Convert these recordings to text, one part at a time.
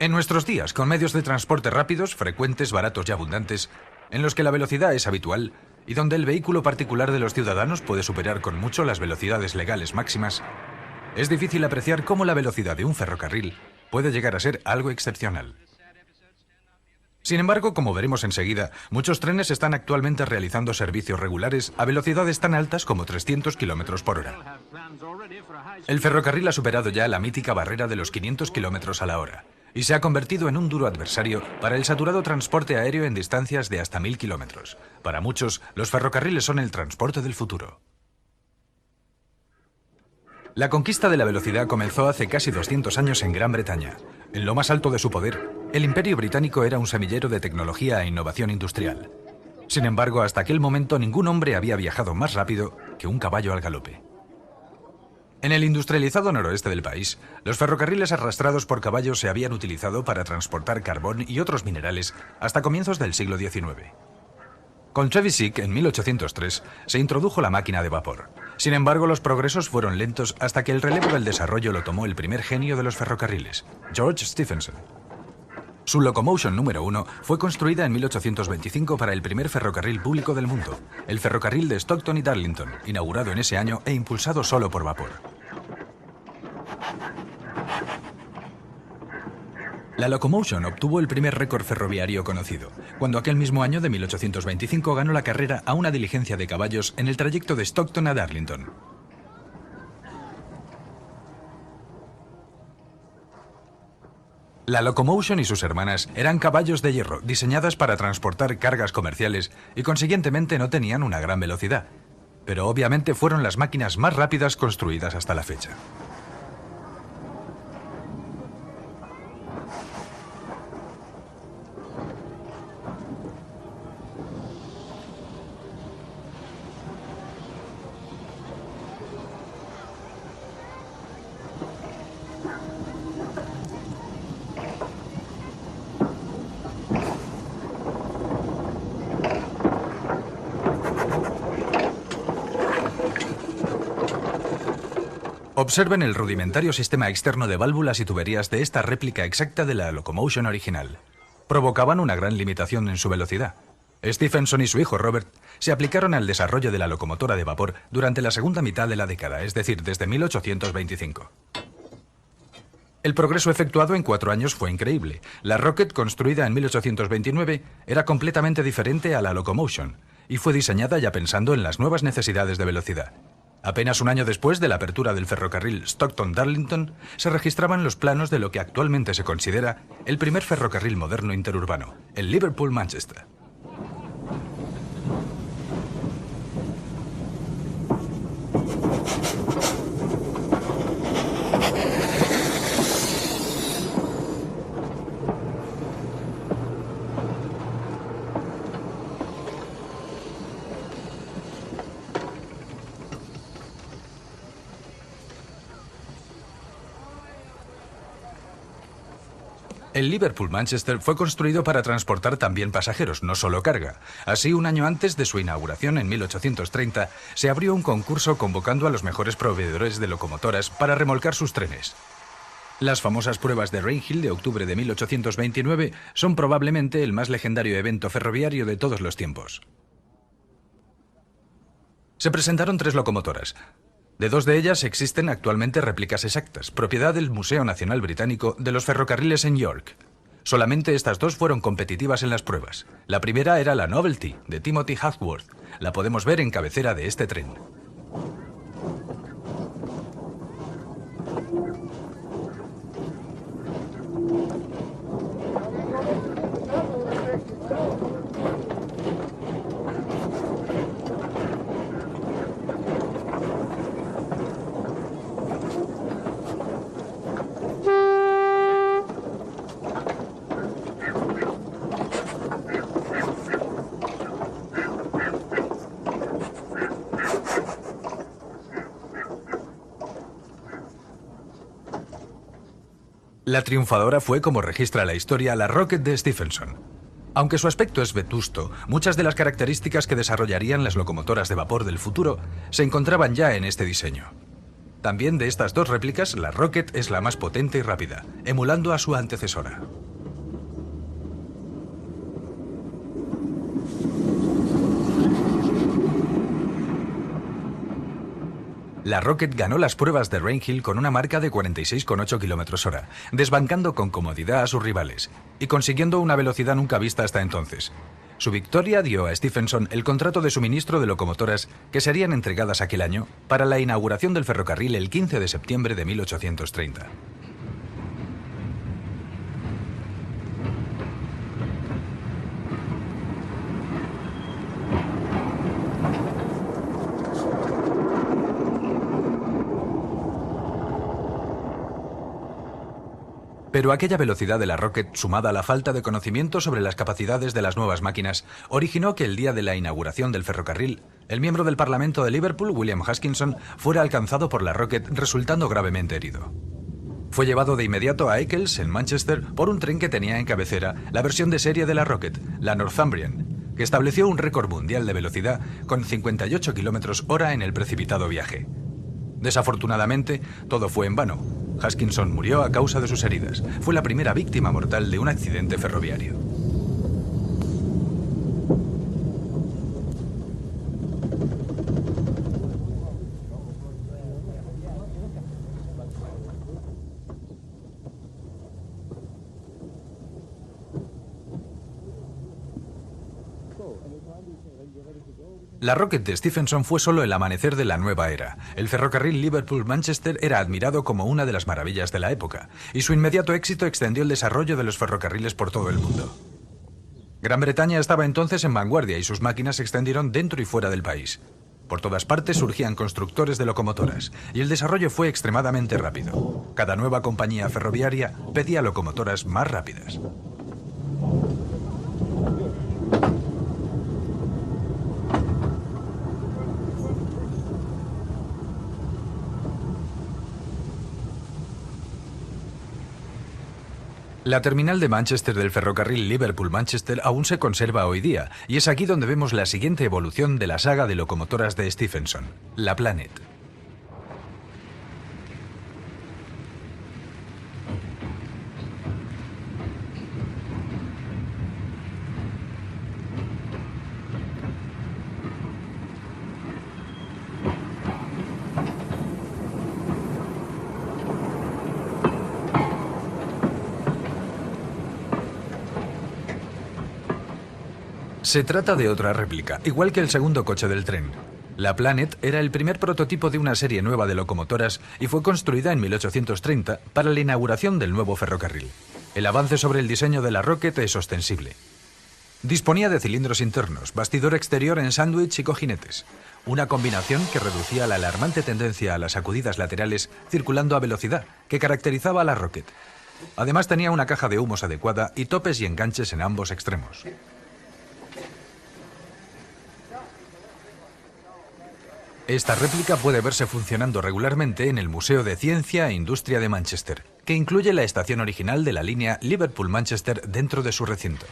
En nuestros días, con medios de transporte rápidos, frecuentes, baratos y abundantes, en los que la velocidad es habitual y donde el vehículo particular de los ciudadanos puede superar con mucho las velocidades legales máximas, es difícil apreciar cómo la velocidad de un ferrocarril puede llegar a ser algo excepcional. Sin embargo, como veremos enseguida, muchos trenes están actualmente realizando servicios regulares a velocidades tan altas como 300 km por hora. El ferrocarril ha superado ya la mítica barrera de los 500 km a la hora y se ha convertido en un duro adversario para el saturado transporte aéreo en distancias de hasta 1000 kilómetros. Para muchos, los ferrocarriles son el transporte del futuro. La conquista de la velocidad comenzó hace casi 200 años en Gran Bretaña. En lo más alto de su poder, el Imperio Británico era un semillero de tecnología e innovación industrial. Sin embargo, hasta aquel momento ningún hombre había viajado más rápido que un caballo al galope. En el industrializado noroeste del país, los ferrocarriles arrastrados por caballos se habían utilizado para transportar carbón y otros minerales hasta comienzos del siglo XIX. Con Trevisick, en 1803, se introdujo la máquina de vapor. Sin embargo, los progresos fueron lentos hasta que el relevo del desarrollo lo tomó el primer genio de los ferrocarriles, George Stephenson. Su Locomotion número 1 fue construida en 1825 para el primer ferrocarril público del mundo, el ferrocarril de Stockton y Darlington, inaugurado en ese año e impulsado solo por vapor. La Locomotion obtuvo el primer récord ferroviario conocido, cuando aquel mismo año de 1825 ganó la carrera a una diligencia de caballos en el trayecto de Stockton a Darlington. La Locomotion y sus hermanas eran caballos de hierro diseñadas para transportar cargas comerciales y consiguientemente no tenían una gran velocidad, pero obviamente fueron las máquinas más rápidas construidas hasta la fecha. Observen el rudimentario sistema externo de válvulas y tuberías de esta réplica exacta de la Locomotion original. Provocaban una gran limitación en su velocidad. Stephenson y su hijo Robert se aplicaron al desarrollo de la locomotora de vapor durante la segunda mitad de la década, es decir, desde 1825. El progreso efectuado en 4 años fue increíble. La Rocket, construida en 1829, era completamente diferente a la Locomotion y fue diseñada ya pensando en las nuevas necesidades de velocidad. Apenas un año después de la apertura del ferrocarril Stockton-Darlington, se registraban los planos de lo que actualmente se considera el primer ferrocarril moderno interurbano, el Liverpool-Manchester. El Liverpool-Manchester fue construido para transportar también pasajeros, no solo carga. Así, un año antes de su inauguración, en 1830, se abrió un concurso convocando a los mejores proveedores de locomotoras para remolcar sus trenes. Las famosas pruebas de Rainhill de octubre de 1829 son probablemente el más legendario evento ferroviario de todos los tiempos. Se presentaron 3 locomotoras. De 2 de ellas existen actualmente réplicas exactas, propiedad del Museo Nacional Británico de los Ferrocarriles en York. Solamente estas 2 fueron competitivas en las pruebas. La primera era la Novelty, de Timothy Hackworth. La podemos ver en cabecera de este tren. La triunfadora fue, como registra la historia, la Rocket de Stephenson. Aunque su aspecto es vetusto, muchas de las características que desarrollarían las locomotoras de vapor del futuro se encontraban ya en este diseño. También de estas dos réplicas, la Rocket es la más potente y rápida, emulando a su antecesora. La Rocket ganó las pruebas de Rainhill con una marca de 46,8 km/h, desbancando con comodidad a sus rivales y consiguiendo una velocidad nunca vista hasta entonces. Su victoria dio a Stephenson el contrato de suministro de locomotoras que serían entregadas aquel año para la inauguración del ferrocarril el 15 de septiembre de 1830. Pero aquella velocidad de la Rocket, sumada a la falta de conocimiento sobre las capacidades de las nuevas máquinas, originó que el día de la inauguración del ferrocarril, el miembro del Parlamento de Liverpool, William Haskinson, fuera alcanzado por la Rocket, resultando gravemente herido. Fue llevado de inmediato a Eccles, en Manchester, por un tren que tenía en cabecera la versión de serie de la Rocket, la Northumbrian, que estableció un récord mundial de velocidad con 58 km/h en el precipitado viaje. Desafortunadamente, todo fue en vano. Haskinson murió a causa de sus heridas. Fue la primera víctima mortal de un accidente ferroviario. La Rocket de Stephenson fue solo el amanecer de la nueva era. El ferrocarril Liverpool-Manchester era admirado como una de las maravillas de la época, y su inmediato éxito extendió el desarrollo de los ferrocarriles por todo el mundo. Gran Bretaña estaba entonces en vanguardia y sus máquinas se extendieron dentro y fuera del país. Por todas partes surgían constructores de locomotoras, y el desarrollo fue extremadamente rápido. Cada nueva compañía ferroviaria pedía locomotoras más rápidas. La terminal de Manchester del ferrocarril Liverpool-Manchester aún se conserva hoy día, y es aquí donde vemos la siguiente evolución de la saga de locomotoras de Stephenson, la Planet. Se trata de otra réplica, igual que el segundo coche del tren. La Planet era el primer prototipo de una serie nueva de locomotoras y fue construida en 1830 para la inauguración del nuevo ferrocarril. El avance sobre el diseño de la Rocket es ostensible. Disponía de cilindros internos, bastidor exterior en sándwich y cojinetes. Una combinación que reducía la alarmante tendencia a las sacudidas laterales circulando a velocidad que caracterizaba a la Rocket. Además tenía una caja de humos adecuada y topes y enganches en ambos extremos. Esta réplica puede verse funcionando regularmente en el Museo de Ciencia e Industria de Manchester, que incluye la estación original de la línea Liverpool-Manchester dentro de su recinto.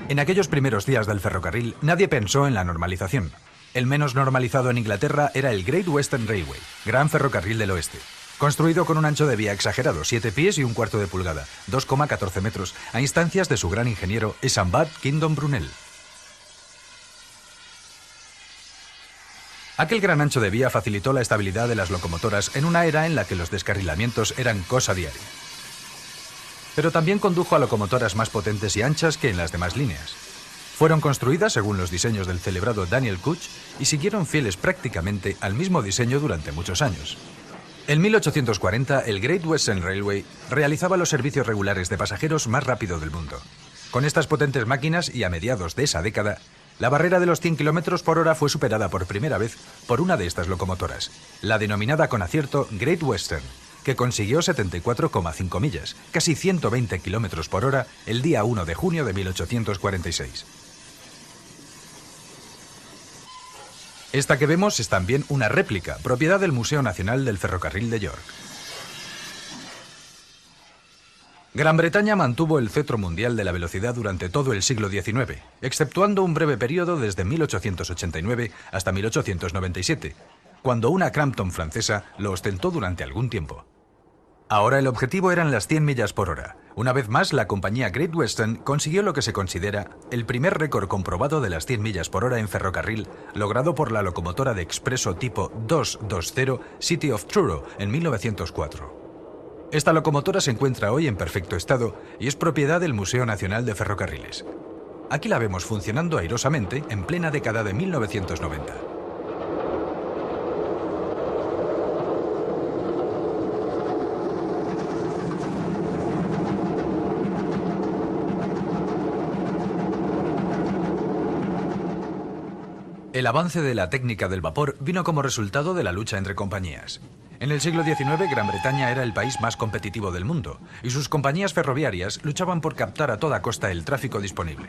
En aquellos primeros días del ferrocarril, nadie pensó en la normalización. El menos normalizado en Inglaterra era el Great Western Railway, Gran Ferrocarril del Oeste, construido con un ancho de vía exagerado, 7 pies y un cuarto de pulgada, 2,14 metros, a instancias de su gran ingeniero Esambad Kingdom Brunel. Aquel gran ancho de vía facilitó la estabilidad de las locomotoras en una era en la que los descarrilamientos eran cosa diaria. Pero también condujo a locomotoras más potentes y anchas que en las demás líneas. Fueron construidas según los diseños del celebrado Daniel Couch y siguieron fieles prácticamente al mismo diseño durante muchos años. En 1840, el Great Western Railway realizaba los servicios regulares de pasajeros más rápido del mundo. Con estas potentes máquinas y a mediados de esa década, la barrera de los 100 km por hora fue superada por primera vez por una de estas locomotoras, la denominada con acierto Great Western, que consiguió 74,5 millas, casi 120 km por hora, el día 1 de junio de 1846. Esta que vemos es también una réplica, propiedad del Museo Nacional del Ferrocarril de York. Gran Bretaña mantuvo el cetro mundial de la velocidad durante todo el siglo XIX, exceptuando un breve periodo desde 1889 hasta 1897, cuando una Crampton francesa lo ostentó durante algún tiempo. Ahora el objetivo eran las 100 millas por hora. Una vez más, la compañía Great Western consiguió lo que se considera el primer récord comprobado de las 100 millas por hora en ferrocarril, logrado por la locomotora de expreso tipo 220 City of Truro en 1904. Esta locomotora se encuentra hoy en perfecto estado y es propiedad del Museo Nacional de Ferrocarriles. Aquí la vemos funcionando airosamente en plena década de 1990. El avance de la técnica del vapor vino como resultado de la lucha entre compañías. En el siglo XIX, Gran Bretaña era el país más competitivo del mundo, y sus compañías ferroviarias luchaban por captar a toda costa el tráfico disponible.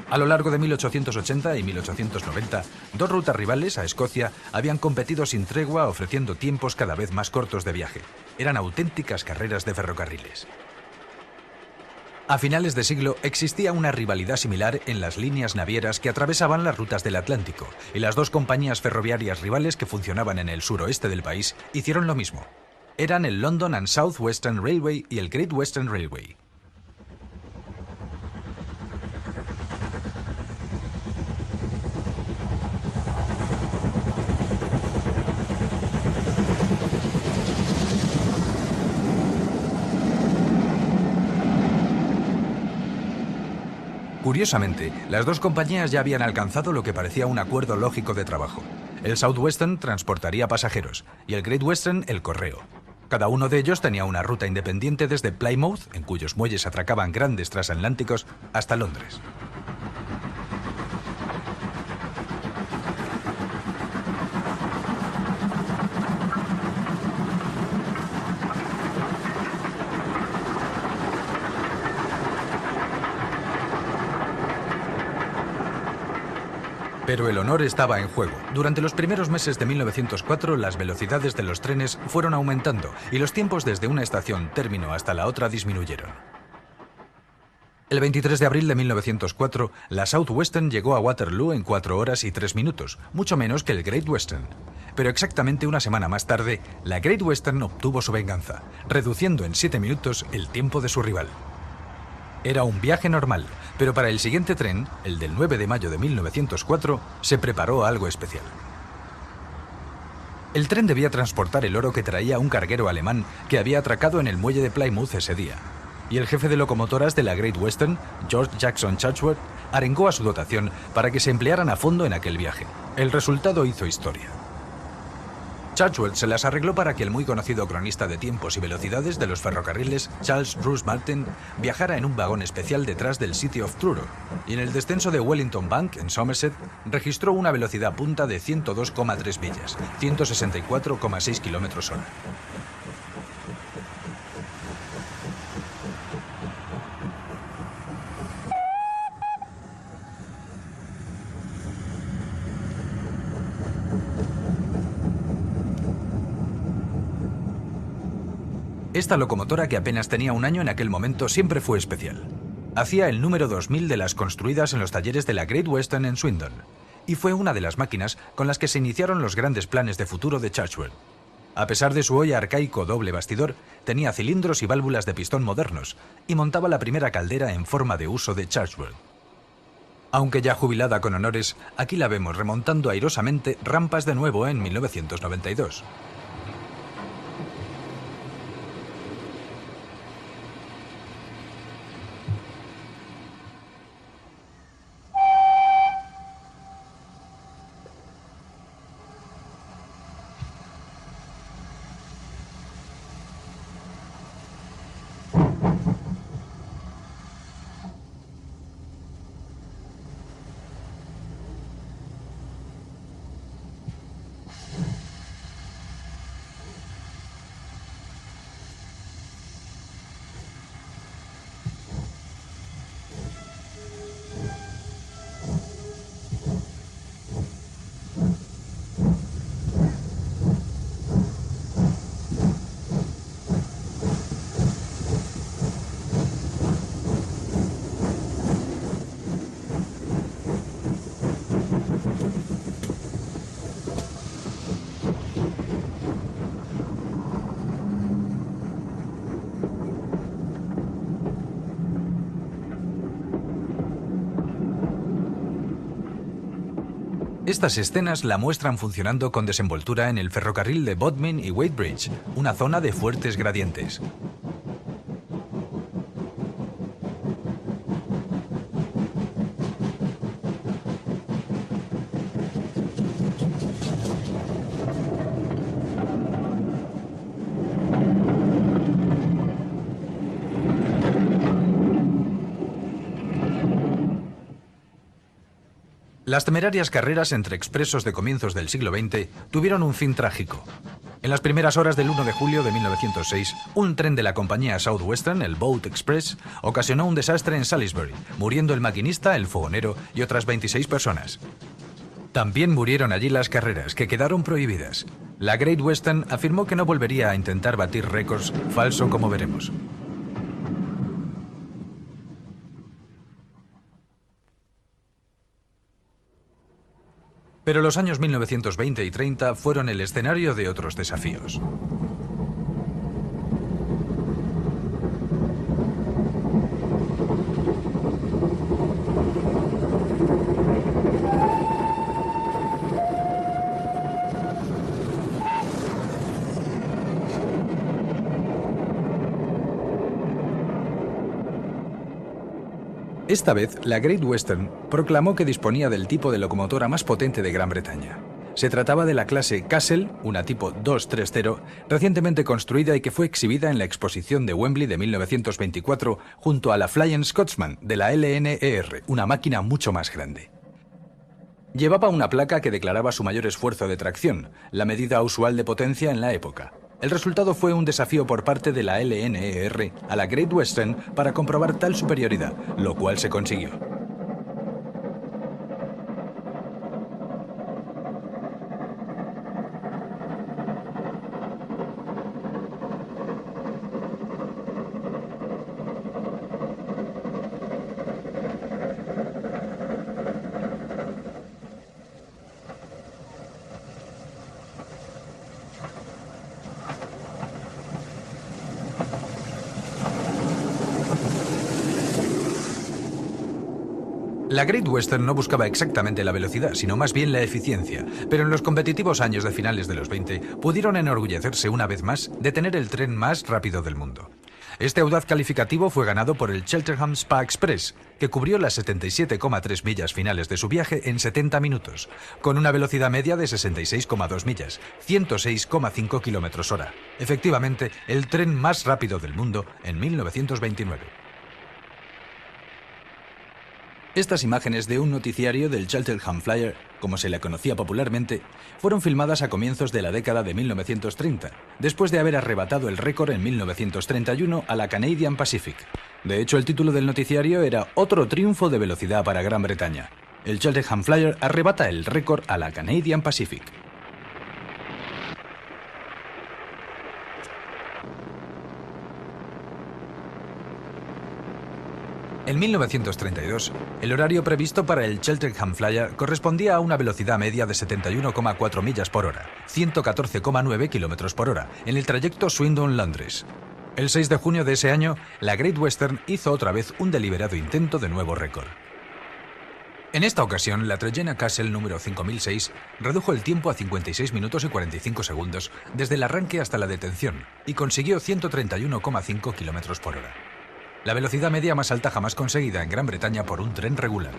A lo largo de 1880 y 1890, dos rutas rivales a Escocia habían competido sin tregua, ofreciendo tiempos cada vez más cortos de viaje. Eran auténticas carreras de ferrocarriles. A finales de siglo existía una rivalidad similar en las líneas navieras que atravesaban las rutas del Atlántico, y las dos compañías ferroviarias rivales que funcionaban en el suroeste del país hicieron lo mismo. Eran el London and South Western Railway y el Great Western Railway. Curiosamente, las dos compañías ya habían alcanzado lo que parecía un acuerdo lógico de trabajo. El South Western transportaría pasajeros y el Great Western el correo. Cada uno de ellos tenía una ruta independiente desde Plymouth, en cuyos muelles atracaban grandes transatlánticos, hasta Londres. Pero el honor estaba en juego. Durante los primeros meses de 1904, las velocidades de los trenes fueron aumentando y los tiempos desde una estación término hasta la otra disminuyeron. El 23 de abril de 1904, la South Western llegó a Waterloo en 4 horas y 3 minutos, mucho menos que el Great Western. Pero exactamente una semana más tarde, la Great Western obtuvo su venganza, reduciendo en 7 minutos el tiempo de su rival. Era un viaje normal, pero para el siguiente tren, el del 9 de mayo de 1904, se preparó algo especial. El tren debía transportar el oro que traía un carguero alemán que había atracado en el muelle de Plymouth ese día, y el jefe de locomotoras de la Great Western, George Jackson Chatsworth, arengó a su dotación para que se emplearan a fondo en aquel viaje. El resultado hizo historia. Chatsworth se las arregló para que el muy conocido cronista de tiempos y velocidades de los ferrocarriles, Charles Bruce Martin, viajara en un vagón especial detrás del City of Truro, y en el descenso de Wellington Bank, en Somerset, registró una velocidad punta de 102,3 millas, 164,6 km/h. Esta locomotora, que apenas tenía un año en aquel momento, siempre fue especial. Hacía el número 2000 de las construidas en los talleres de la Great Western en Swindon, y fue una de las máquinas con las que se iniciaron los grandes planes de futuro de Chatsworth. A pesar de su hoy arcaico doble bastidor, tenía cilindros y válvulas de pistón modernos, y montaba la primera caldera en forma de uso de Chatsworth. Aunque ya jubilada con honores, aquí la vemos remontando airosamente rampas de nuevo en 1992. Estas escenas la muestran funcionando con desenvoltura en el ferrocarril de Bodmin y Wadebridge, una zona de fuertes gradientes. Las temerarias carreras entre expresos de comienzos del siglo XX tuvieron un fin trágico. En las primeras horas del 1 de julio de 1906, un tren de la compañía Southwestern, el Boat Express, ocasionó un desastre en Salisbury, muriendo el maquinista, el fogonero y otras 26 personas. También murieron allí las carreras, que quedaron prohibidas. La Great Western afirmó que no volvería a intentar batir récords, falso como veremos. Pero los años 1920 y 30 fueron el escenario de otros desafíos. Esta vez, la Great Western proclamó que disponía del tipo de locomotora más potente de Gran Bretaña. Se trataba de la clase Castle, una tipo 230, recientemente construida y que fue exhibida en la exposición de Wembley de 1924 junto a la Flying Scotsman de la LNER, una máquina mucho más grande. Llevaba una placa que declaraba su mayor esfuerzo de tracción, la medida usual de potencia en la época. El resultado fue un desafío por parte de la LNER a la Great Western para comprobar tal superioridad, lo cual se consiguió. La Great Western no buscaba exactamente la velocidad, sino más bien la eficiencia, pero en los competitivos años de finales de los 20 pudieron enorgullecerse una vez más de tener el tren más rápido del mundo. Este audaz calificativo fue ganado por el Cheltenham Spa Express, que cubrió las 77,3 millas finales de su viaje en 70 minutos, con una velocidad media de 66,2 millas, 106,5 kilómetros hora. Efectivamente, el tren más rápido del mundo en 1929. Estas imágenes de un noticiario del Cheltenham Flyer, como se le conocía popularmente, fueron filmadas a comienzos de la década de 1930, después de haber arrebatado el récord en 1931 a la Canadian Pacific. De hecho, el título del noticiario era Otro triunfo de velocidad para Gran Bretaña. El Cheltenham Flyer arrebata el récord a la Canadian Pacific. En 1932, el horario previsto para el Cheltenham Flyer correspondía a una velocidad media de 71,4 millas por hora, 114,9 kilómetros por hora, en el trayecto Swindon-Londres. El 6 de junio de ese año, la Great Western hizo otra vez un deliberado intento de nuevo récord. En esta ocasión, la Trojena Castle número 5006 redujo el tiempo a 56 minutos y 45 segundos desde el arranque hasta la detención y consiguió 131,5 kilómetros por hora. La velocidad media más alta jamás conseguida en Gran Bretaña por un tren regular.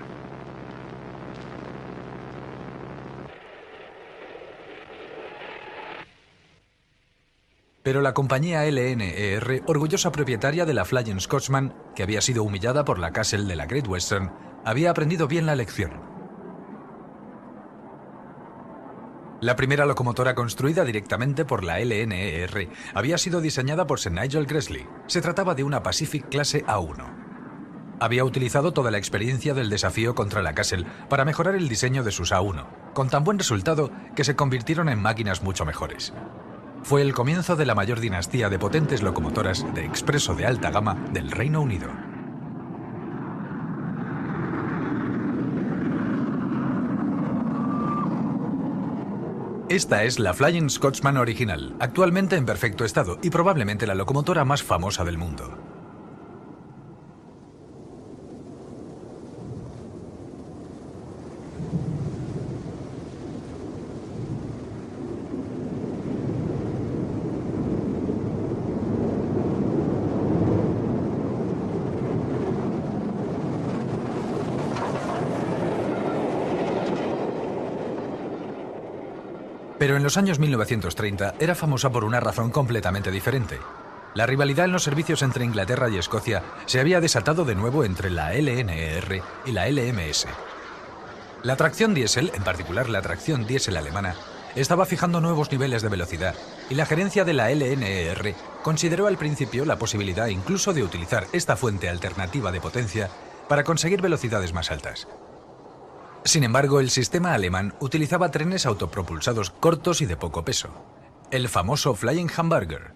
Pero la compañía LNER, orgullosa propietaria de la Flying Scotsman, que había sido humillada por la Castle de la Great Western, había aprendido bien la lección. La primera locomotora construida directamente por la LNER había sido diseñada por Sir Nigel Gresley. Se trataba de una Pacific clase A1. Había utilizado toda la experiencia del desafío contra la Castle para mejorar el diseño de sus A1, con tan buen resultado que se convirtieron en máquinas mucho mejores. Fue el comienzo de la mayor dinastía de potentes locomotoras de expreso de alta gama del Reino Unido. Esta es la Flying Scotsman original, actualmente en perfecto estado y probablemente la locomotora más famosa del mundo. Pero en los años 1930 era famosa por una razón completamente diferente. La rivalidad en los servicios entre Inglaterra y Escocia se había desatado de nuevo entre la LNER y la LMS. La tracción diésel, en particular la tracción diésel alemana, estaba fijando nuevos niveles de velocidad y la gerencia de la LNER consideró al principio la posibilidad incluso de utilizar esta fuente alternativa de potencia para conseguir velocidades más altas. Sin embargo, el sistema alemán utilizaba trenes autopropulsados cortos y de poco peso, el famoso Flying Hamburger.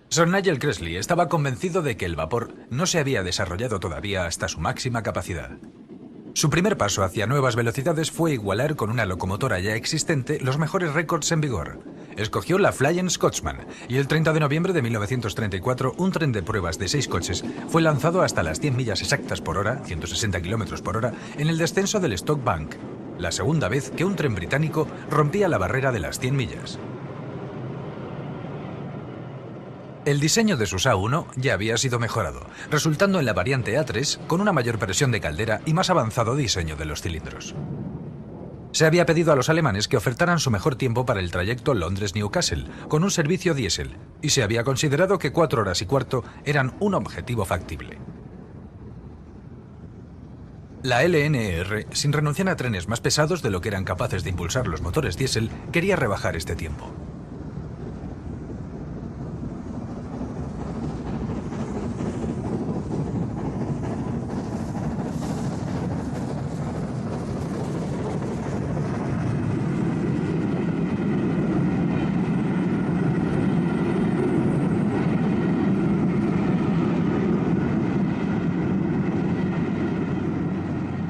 Sir Nigel Gresley estaba convencido de que el vapor no se había desarrollado todavía hasta su máxima capacidad. Su primer paso hacia nuevas velocidades fue igualar con una locomotora ya existente los mejores récords en vigor. Escogió la Flying Scotsman y el 30 de noviembre de 1934 un tren de pruebas de 6 coches fue lanzado hasta las 100 millas exactas por hora, 160 kilómetros por hora, en el descenso del Stock Bank, la segunda vez que un tren británico rompía la barrera de las 100 millas. El diseño de sus A1 ya había sido mejorado, resultando en la variante A3 con una mayor presión de caldera y más avanzado diseño de los cilindros. Se había pedido a los alemanes que ofertaran su mejor tiempo para el trayecto Londres-Newcastle, con un servicio diésel, y se había considerado que 4 horas y cuarto eran un objetivo factible. La LNER, sin renunciar a trenes más pesados de lo que eran capaces de impulsar los motores diésel, quería rebajar este tiempo.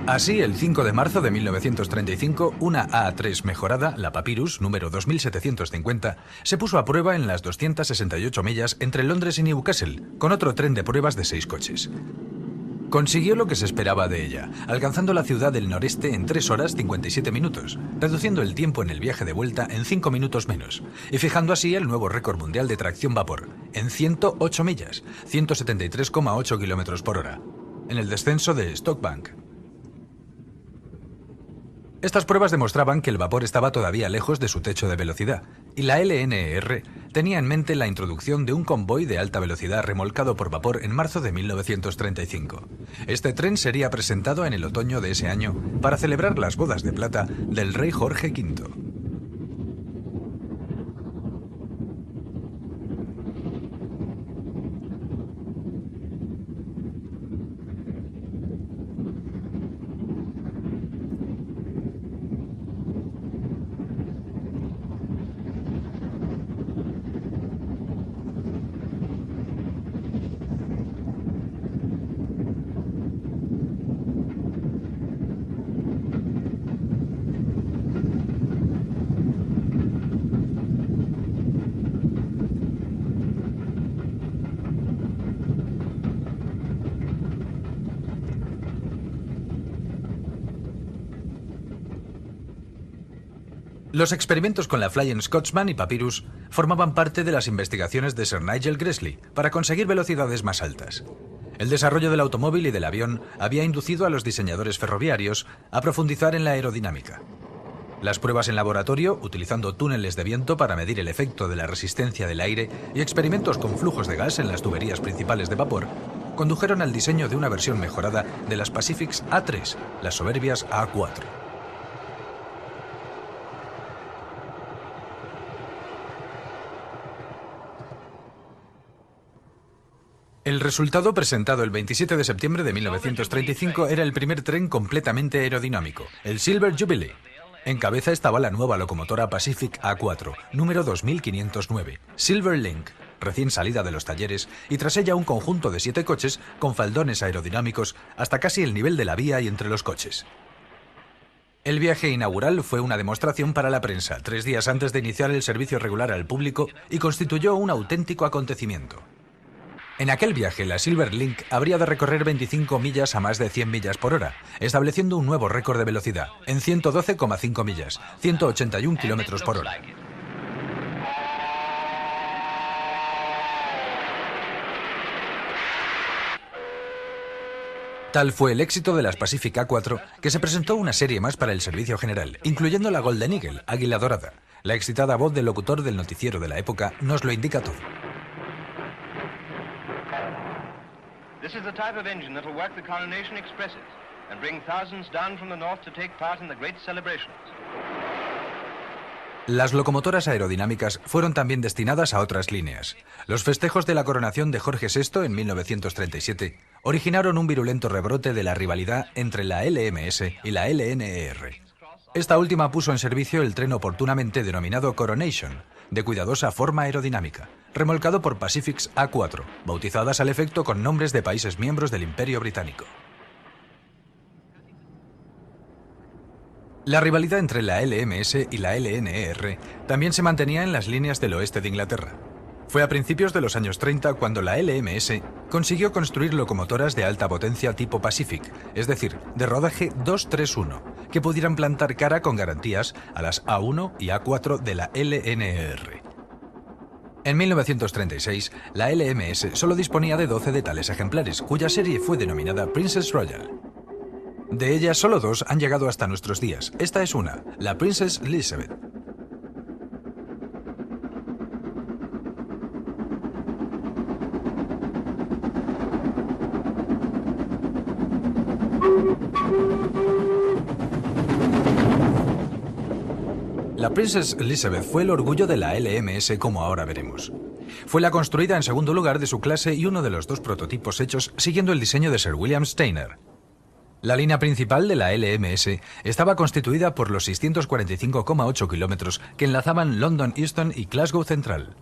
Así, el 5 de marzo de 1935, una A3 mejorada, la Papyrus, número 2750, se puso a prueba en las 268 millas entre Londres y Newcastle, con otro tren de pruebas de 6 coches. Consiguió lo que se esperaba de ella, alcanzando la ciudad del noreste en 3 horas 57 minutos, reduciendo el tiempo en el viaje de vuelta en 5 minutos menos, y fijando así el nuevo récord mundial de tracción vapor, en 108 millas, 173,8 kilómetros por hora, en el descenso de Stock Bank. Estas pruebas demostraban que el vapor estaba todavía lejos de su techo de velocidad, y la LNER tenía en mente la introducción de un convoy de alta velocidad remolcado por vapor en marzo de 1935. Este tren sería presentado en el otoño de ese año para celebrar las bodas de plata del rey Jorge V. Los experimentos con la Flying Scotsman y Papyrus formaban parte de las investigaciones de Sir Nigel Gresley para conseguir velocidades más altas. El desarrollo del automóvil y del avión había inducido a los diseñadores ferroviarios a profundizar en la aerodinámica. Las pruebas en laboratorio, utilizando túneles de viento para medir el efecto de la resistencia del aire y experimentos con flujos de gas en las tuberías principales de vapor, condujeron al diseño de una versión mejorada de las Pacifics A3, las soberbias A4. El resultado presentado el 27 de septiembre de 1935 era el primer tren completamente aerodinámico, el Silver Jubilee. En cabeza estaba la nueva locomotora Pacific A4, número 2509, Silver Link, recién salida de los talleres, y tras ella un conjunto de 7 coches con faldones aerodinámicos hasta casi el nivel de la vía y entre los coches. El viaje inaugural fue una demostración para la prensa, 3 días antes de iniciar el servicio regular al público, y constituyó un auténtico acontecimiento. En aquel viaje, la Silver Link habría de recorrer 25 millas a más de 100 millas por hora, estableciendo un nuevo récord de velocidad, en 112,5 millas, 181 kilómetros por hora. Tal fue el éxito de las Pacific A4 que se presentó una serie más para el servicio general, incluyendo la Golden Eagle, Águila Dorada, La excitada voz del locutor del noticiero de la época nos lo indica todo. This is the type of engine that will work the Coronation Expresses and bring thousands down from the north to take part in the great celebrations. Las locomotoras aerodinámicas fueron también destinadas a otras líneas. Los festejos de la coronación de Jorge VI en 1937 originaron un virulento rebrote de la rivalidad entre la LMS y la LNER. Esta última puso en servicio el tren oportunamente denominado Coronation, de cuidadosa forma aerodinámica, remolcado por Pacifics A4, bautizadas al efecto con nombres de países miembros del Imperio Británico. La rivalidad entre la LMS y la LNER también se mantenía en las líneas del oeste de Inglaterra. Fue a principios de los años 30 cuando la LMS consiguió construir locomotoras de alta potencia tipo Pacific, es decir, de rodaje 231, que pudieran plantar cara con garantías a las A1 y A4 de la LNER. En 1936, la LMS solo disponía de 12 de tales ejemplares, cuya serie fue denominada Princess Royal. De ellas, solo 2 han llegado hasta nuestros días. Esta es una, la Princess Elizabeth. La Princess Elizabeth fue el orgullo de la LMS, como ahora veremos. Fue la construida en segundo lugar de su clase y uno de los 2 prototipos hechos siguiendo el diseño de Sir William Steiner. La línea principal de la LMS estaba constituida por los 645,8 kilómetros que enlazaban London Euston y Glasgow Central.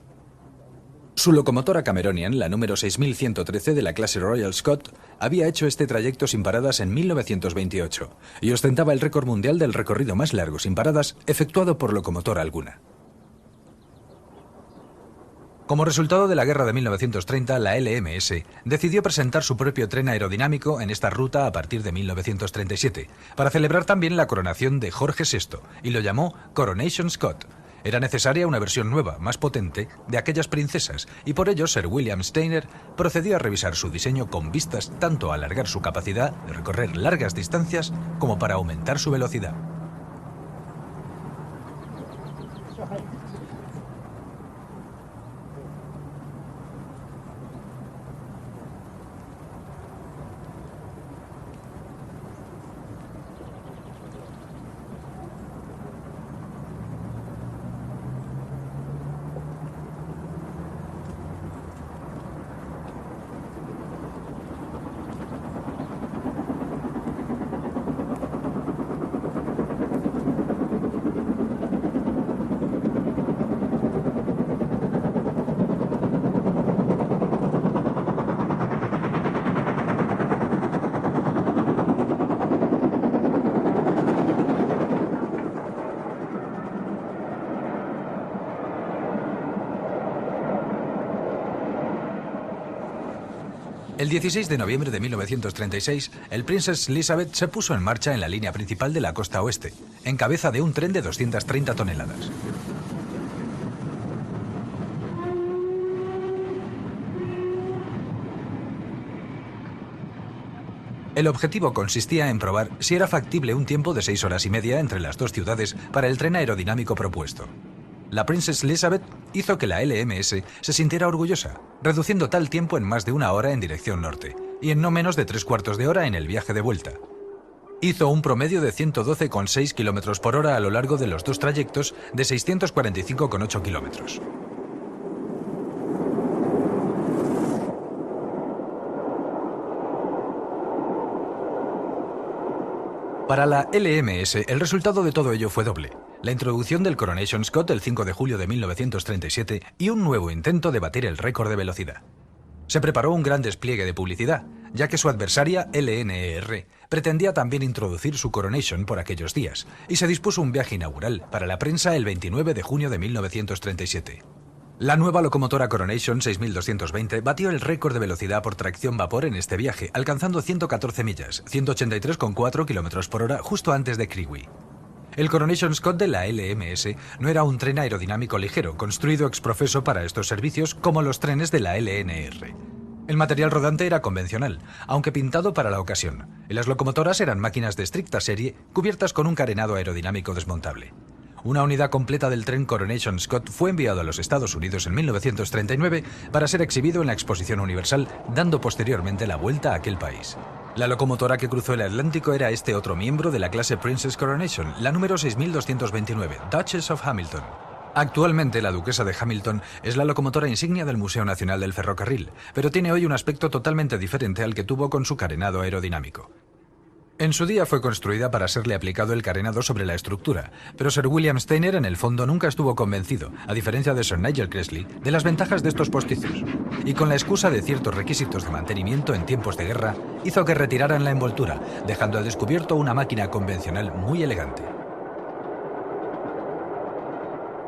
Su locomotora Cameronian, la número 6113 de la clase Royal Scot, había hecho este trayecto sin paradas en 1928 y ostentaba el récord mundial del recorrido más largo sin paradas efectuado por locomotora alguna. Como resultado de la guerra de 1930, la LMS decidió presentar su propio tren aerodinámico en esta ruta a partir de 1937, para celebrar también la coronación de Jorge VI, y lo llamó Coronation Scot. Era necesaria una versión nueva, más potente, de aquellas princesas, y por ello Sir William Steiner procedió a revisar su diseño con vistas tanto a alargar su capacidad de recorrer largas distancias como para aumentar su velocidad. El 16 de noviembre de 1936, el Princess Elizabeth se puso en marcha en la línea principal de la costa oeste, en cabeza de un tren de 230 toneladas. El objetivo consistía en probar si era factible un tiempo de 6 horas y media entre las 2 ciudades para el tren aerodinámico propuesto. La Princess Elizabeth hizo que la LMS se sintiera orgullosa, reduciendo tal tiempo en más de 1 hora en dirección norte, y en no menos de 3/4 de hora en el viaje de vuelta. Hizo un promedio de 112,6 km por hora a lo largo de los 2 trayectos de 645,8 kilómetros. Para la LMS, el resultado de todo ello fue doble: la introducción del Coronation Scot el 5 de julio de 1937 y un nuevo intento de batir el récord de velocidad. Se preparó un gran despliegue de publicidad, ya que su adversaria, LNER, pretendía también introducir su Coronation por aquellos días, y se dispuso un viaje inaugural para la prensa el 29 de junio de 1937. La nueva locomotora Coronation 6220 batió el récord de velocidad por tracción vapor en este viaje, alcanzando 114 millas, 183,4 km por hora justo antes de Crewe. El Coronation Scot de la LMS no era un tren aerodinámico ligero, construido ex professo para estos servicios como los trenes de la LNR. El material rodante era convencional, aunque pintado para la ocasión, y las locomotoras eran máquinas de estricta serie cubiertas con un carenado aerodinámico desmontable. Una unidad completa del tren Coronation Scott fue enviado a los Estados Unidos en 1939 para ser exhibido en la Exposición Universal, dando posteriormente la vuelta a aquel país. La locomotora que cruzó el Atlántico era este otro miembro de la clase Princess Coronation, la número 6229, Duchess of Hamilton. Actualmente, la Duquesa de Hamilton es la locomotora insignia del Museo Nacional del Ferrocarril, pero tiene hoy un aspecto totalmente diferente al que tuvo con su carenado aerodinámico. En su día fue construida para serle aplicado el carenado sobre la estructura, pero Sir William Steiner en el fondo nunca estuvo convencido, a diferencia de Sir Nigel Cresley, de las ventajas de estos postizos, y con la excusa de ciertos requisitos de mantenimiento en tiempos de guerra, hizo que retiraran la envoltura, dejando al descubierto una máquina convencional muy elegante.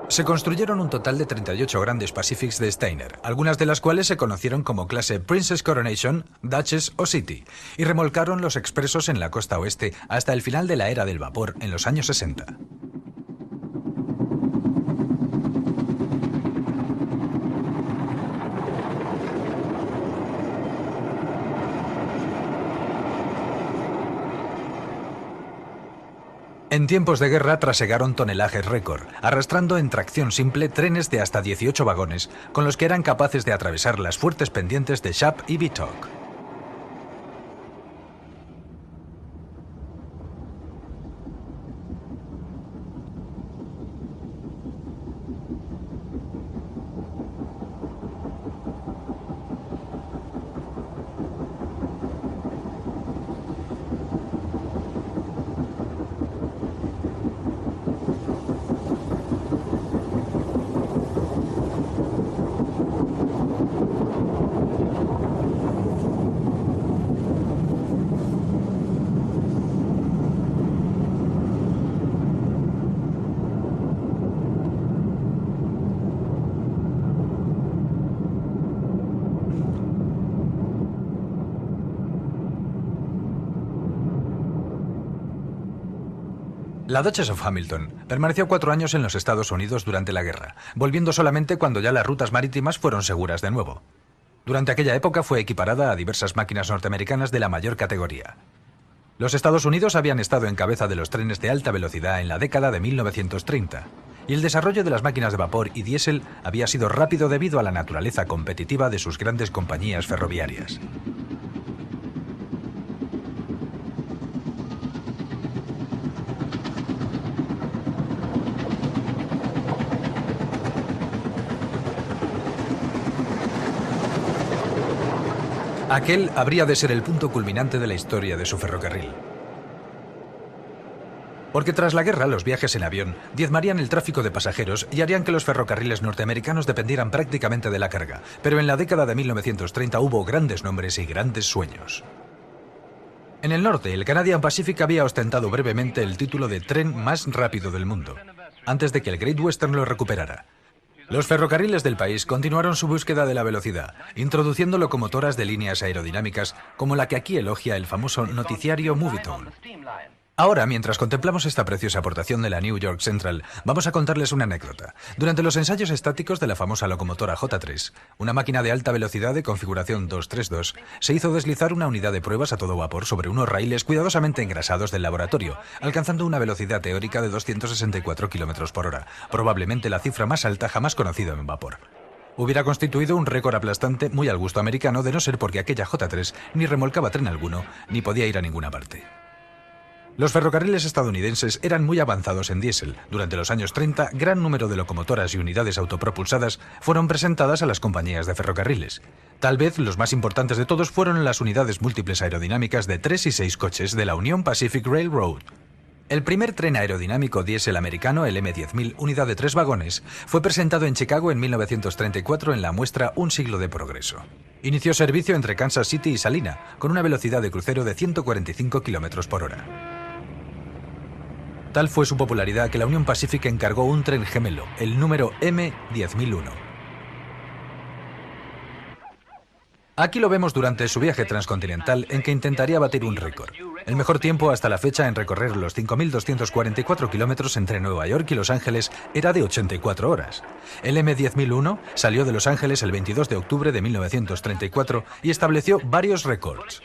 Se construyeron un total de 38 grandes Pacifics de Steiner, algunas de las cuales se conocieron como clase Princess Coronation, Duchess o City, y remolcaron los expresos en la costa oeste hasta el final de la era del vapor en los años 60. En tiempos de guerra trasegaron tonelajes récord, arrastrando en tracción simple trenes de hasta 18 vagones, con los que eran capaces de atravesar las fuertes pendientes de Shap y Bitok. La Duchess of Hamilton permaneció 4 años en los Estados Unidos durante la guerra, volviendo solamente cuando ya las rutas marítimas fueron seguras de nuevo. Durante aquella época fue equiparada a diversas máquinas norteamericanas de la mayor categoría. Los Estados Unidos habían estado en cabeza de los trenes de alta velocidad en la década de 1930, y el desarrollo de las máquinas de vapor y diésel había sido rápido debido a la naturaleza competitiva de sus grandes compañías ferroviarias. Aquel habría de ser el punto culminante de la historia de su ferrocarril. Porque tras la guerra, los viajes en avión diezmarían el tráfico de pasajeros y harían que los ferrocarriles norteamericanos dependieran prácticamente de la carga. Pero en la década de 1930 hubo grandes nombres y grandes sueños. En el norte, el Canadian Pacific había ostentado brevemente el título de tren más rápido del mundo, antes de que el Great Western lo recuperara. Los ferrocarriles del país continuaron su búsqueda de la velocidad, introduciendo locomotoras de líneas aerodinámicas como la que aquí elogia el famoso noticiario Movietone. Ahora, mientras contemplamos esta preciosa aportación de la New York Central, vamos a contarles una anécdota. Durante los ensayos estáticos de la famosa locomotora J3, una máquina de alta velocidad de configuración 232, se hizo deslizar una unidad de pruebas a todo vapor sobre unos raíles cuidadosamente engrasados del laboratorio, alcanzando una velocidad teórica de 264 km por hora, probablemente la cifra más alta jamás conocida en vapor. Hubiera constituido un récord aplastante muy al gusto americano de no ser porque aquella J3 ni remolcaba tren alguno, ni podía ir a ninguna parte. Los ferrocarriles estadounidenses eran muy avanzados en diésel. Durante los años 30, gran número de locomotoras y unidades autopropulsadas fueron presentadas a las compañías de ferrocarriles. Tal vez los más importantes de todos fueron las unidades múltiples aerodinámicas de 3 y 6 coches de la Union Pacific Railroad. El primer tren aerodinámico diésel americano, el M10000, unidad de 3 vagones, fue presentado en Chicago en 1934 en la muestra Un siglo de progreso. Inició servicio entre Kansas City y Salina, con una velocidad de crucero de 145 km por hora. Tal fue su popularidad que la Union Pacific encargó un tren gemelo, el número M10001. Aquí lo vemos durante su viaje transcontinental en que intentaría batir un récord. El mejor tiempo hasta la fecha en recorrer los 5.244 kilómetros entre Nueva York y Los Ángeles era de 84 horas. El M10001 salió de Los Ángeles el 22 de octubre de 1934 y estableció varios récords.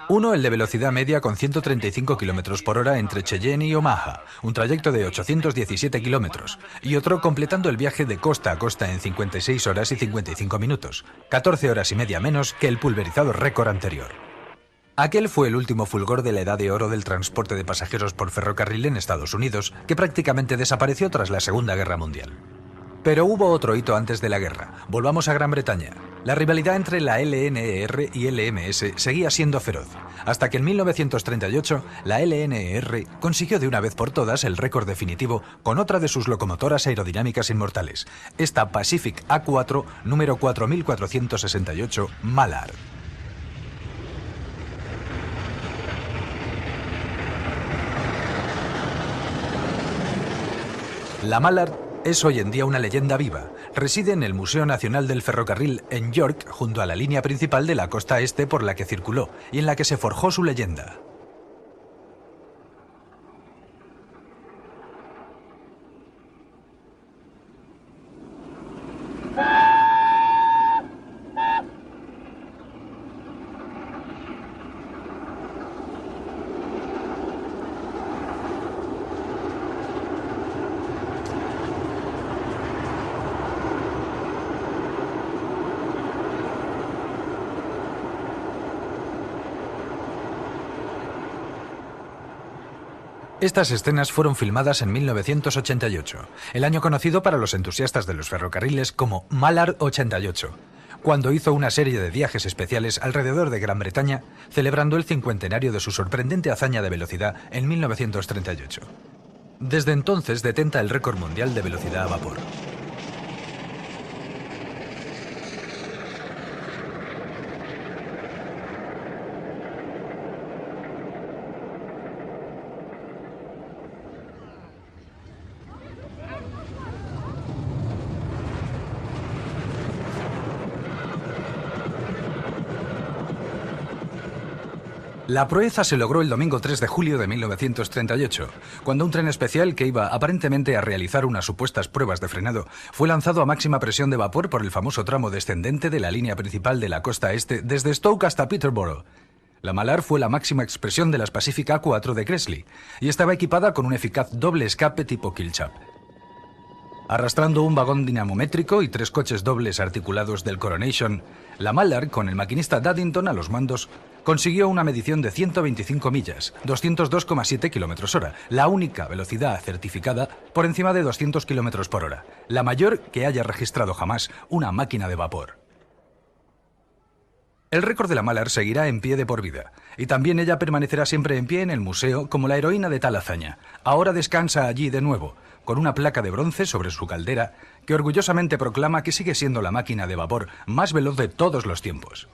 Uno, el de velocidad media con 135 km por hora entre Cheyenne y Omaha, un trayecto de 817 kilómetros, y otro completando el viaje de costa a costa en 56 horas y 55 minutos, 14 horas y media menos que el pulverizado récord anterior. Aquel fue el último fulgor de la edad de oro del transporte de pasajeros por ferrocarril en Estados Unidos, que prácticamente desapareció tras la Segunda Guerra Mundial. Pero hubo otro hito antes de la guerra. Volvamos a Gran Bretaña. La rivalidad entre la LNER y LMS seguía siendo feroz, hasta que en 1938 la LNER consiguió de una vez por todas el récord definitivo con otra de sus locomotoras aerodinámicas inmortales, esta Pacific A4 número 4468 Mallard. La Mallard es hoy en día una leyenda viva. Reside en el Museo Nacional del Ferrocarril en York, junto a la línea principal de la costa este por la que circuló y en la que se forjó su leyenda. Estas escenas fueron filmadas en 1988, el año conocido para los entusiastas de los ferrocarriles como Mallard 88, cuando hizo una serie de viajes especiales alrededor de Gran Bretaña, celebrando el cincuentenario de su sorprendente hazaña de velocidad en 1938. Desde entonces detenta el récord mundial de velocidad a vapor. La proeza se logró el domingo 3 de julio de 1938, cuando un tren especial que iba aparentemente a realizar unas supuestas pruebas de frenado fue lanzado a máxima presión de vapor por el famoso tramo descendente de la línea principal de la costa este desde Stoke hasta Peterborough. La Mallard fue la máxima expresión de las Pacific A4 de Cressley y estaba equipada con un eficaz doble escape tipo Killchap. Arrastrando un vagón dinamométrico y 3 coches dobles articulados del Coronation, la Mallard, con el maquinista Daddington a los mandos, consiguió una medición de 125 millas, 202,7 km/h, la única velocidad certificada por encima de 200 km/h, la mayor que haya registrado jamás una máquina de vapor. El récord de la Mallard seguirá en pie de por vida, y también ella permanecerá siempre en pie en el museo como la heroína de tal hazaña. Ahora descansa allí de nuevo, con una placa de bronce sobre su caldera que orgullosamente proclama que sigue siendo la máquina de vapor más veloz de todos los tiempos.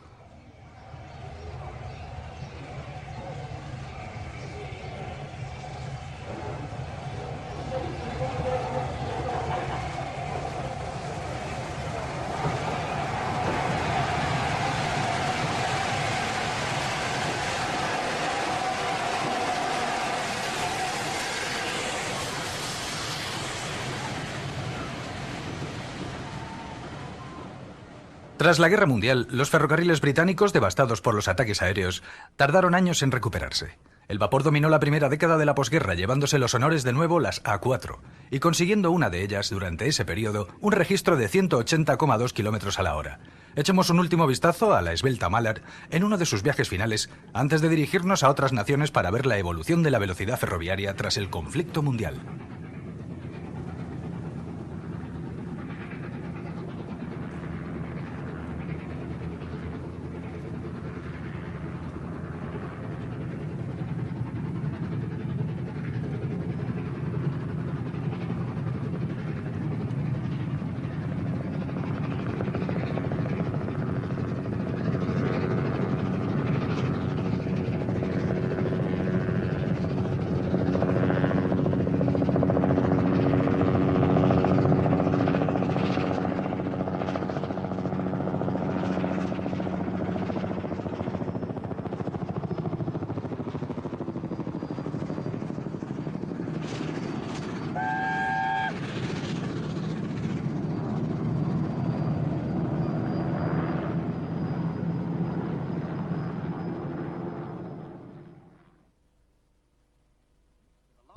Tras la Guerra Mundial, los ferrocarriles británicos, devastados por los ataques aéreos, tardaron años en recuperarse. El vapor dominó la primera década de la posguerra, llevándose los honores de nuevo las A4, y consiguiendo una de ellas, durante ese periodo, un registro de 180,2 km a la hora. Echemos un último vistazo a la esbelta Mallard en uno de sus viajes finales, antes de dirigirnos a otras naciones para ver la evolución de la velocidad ferroviaria tras el conflicto mundial.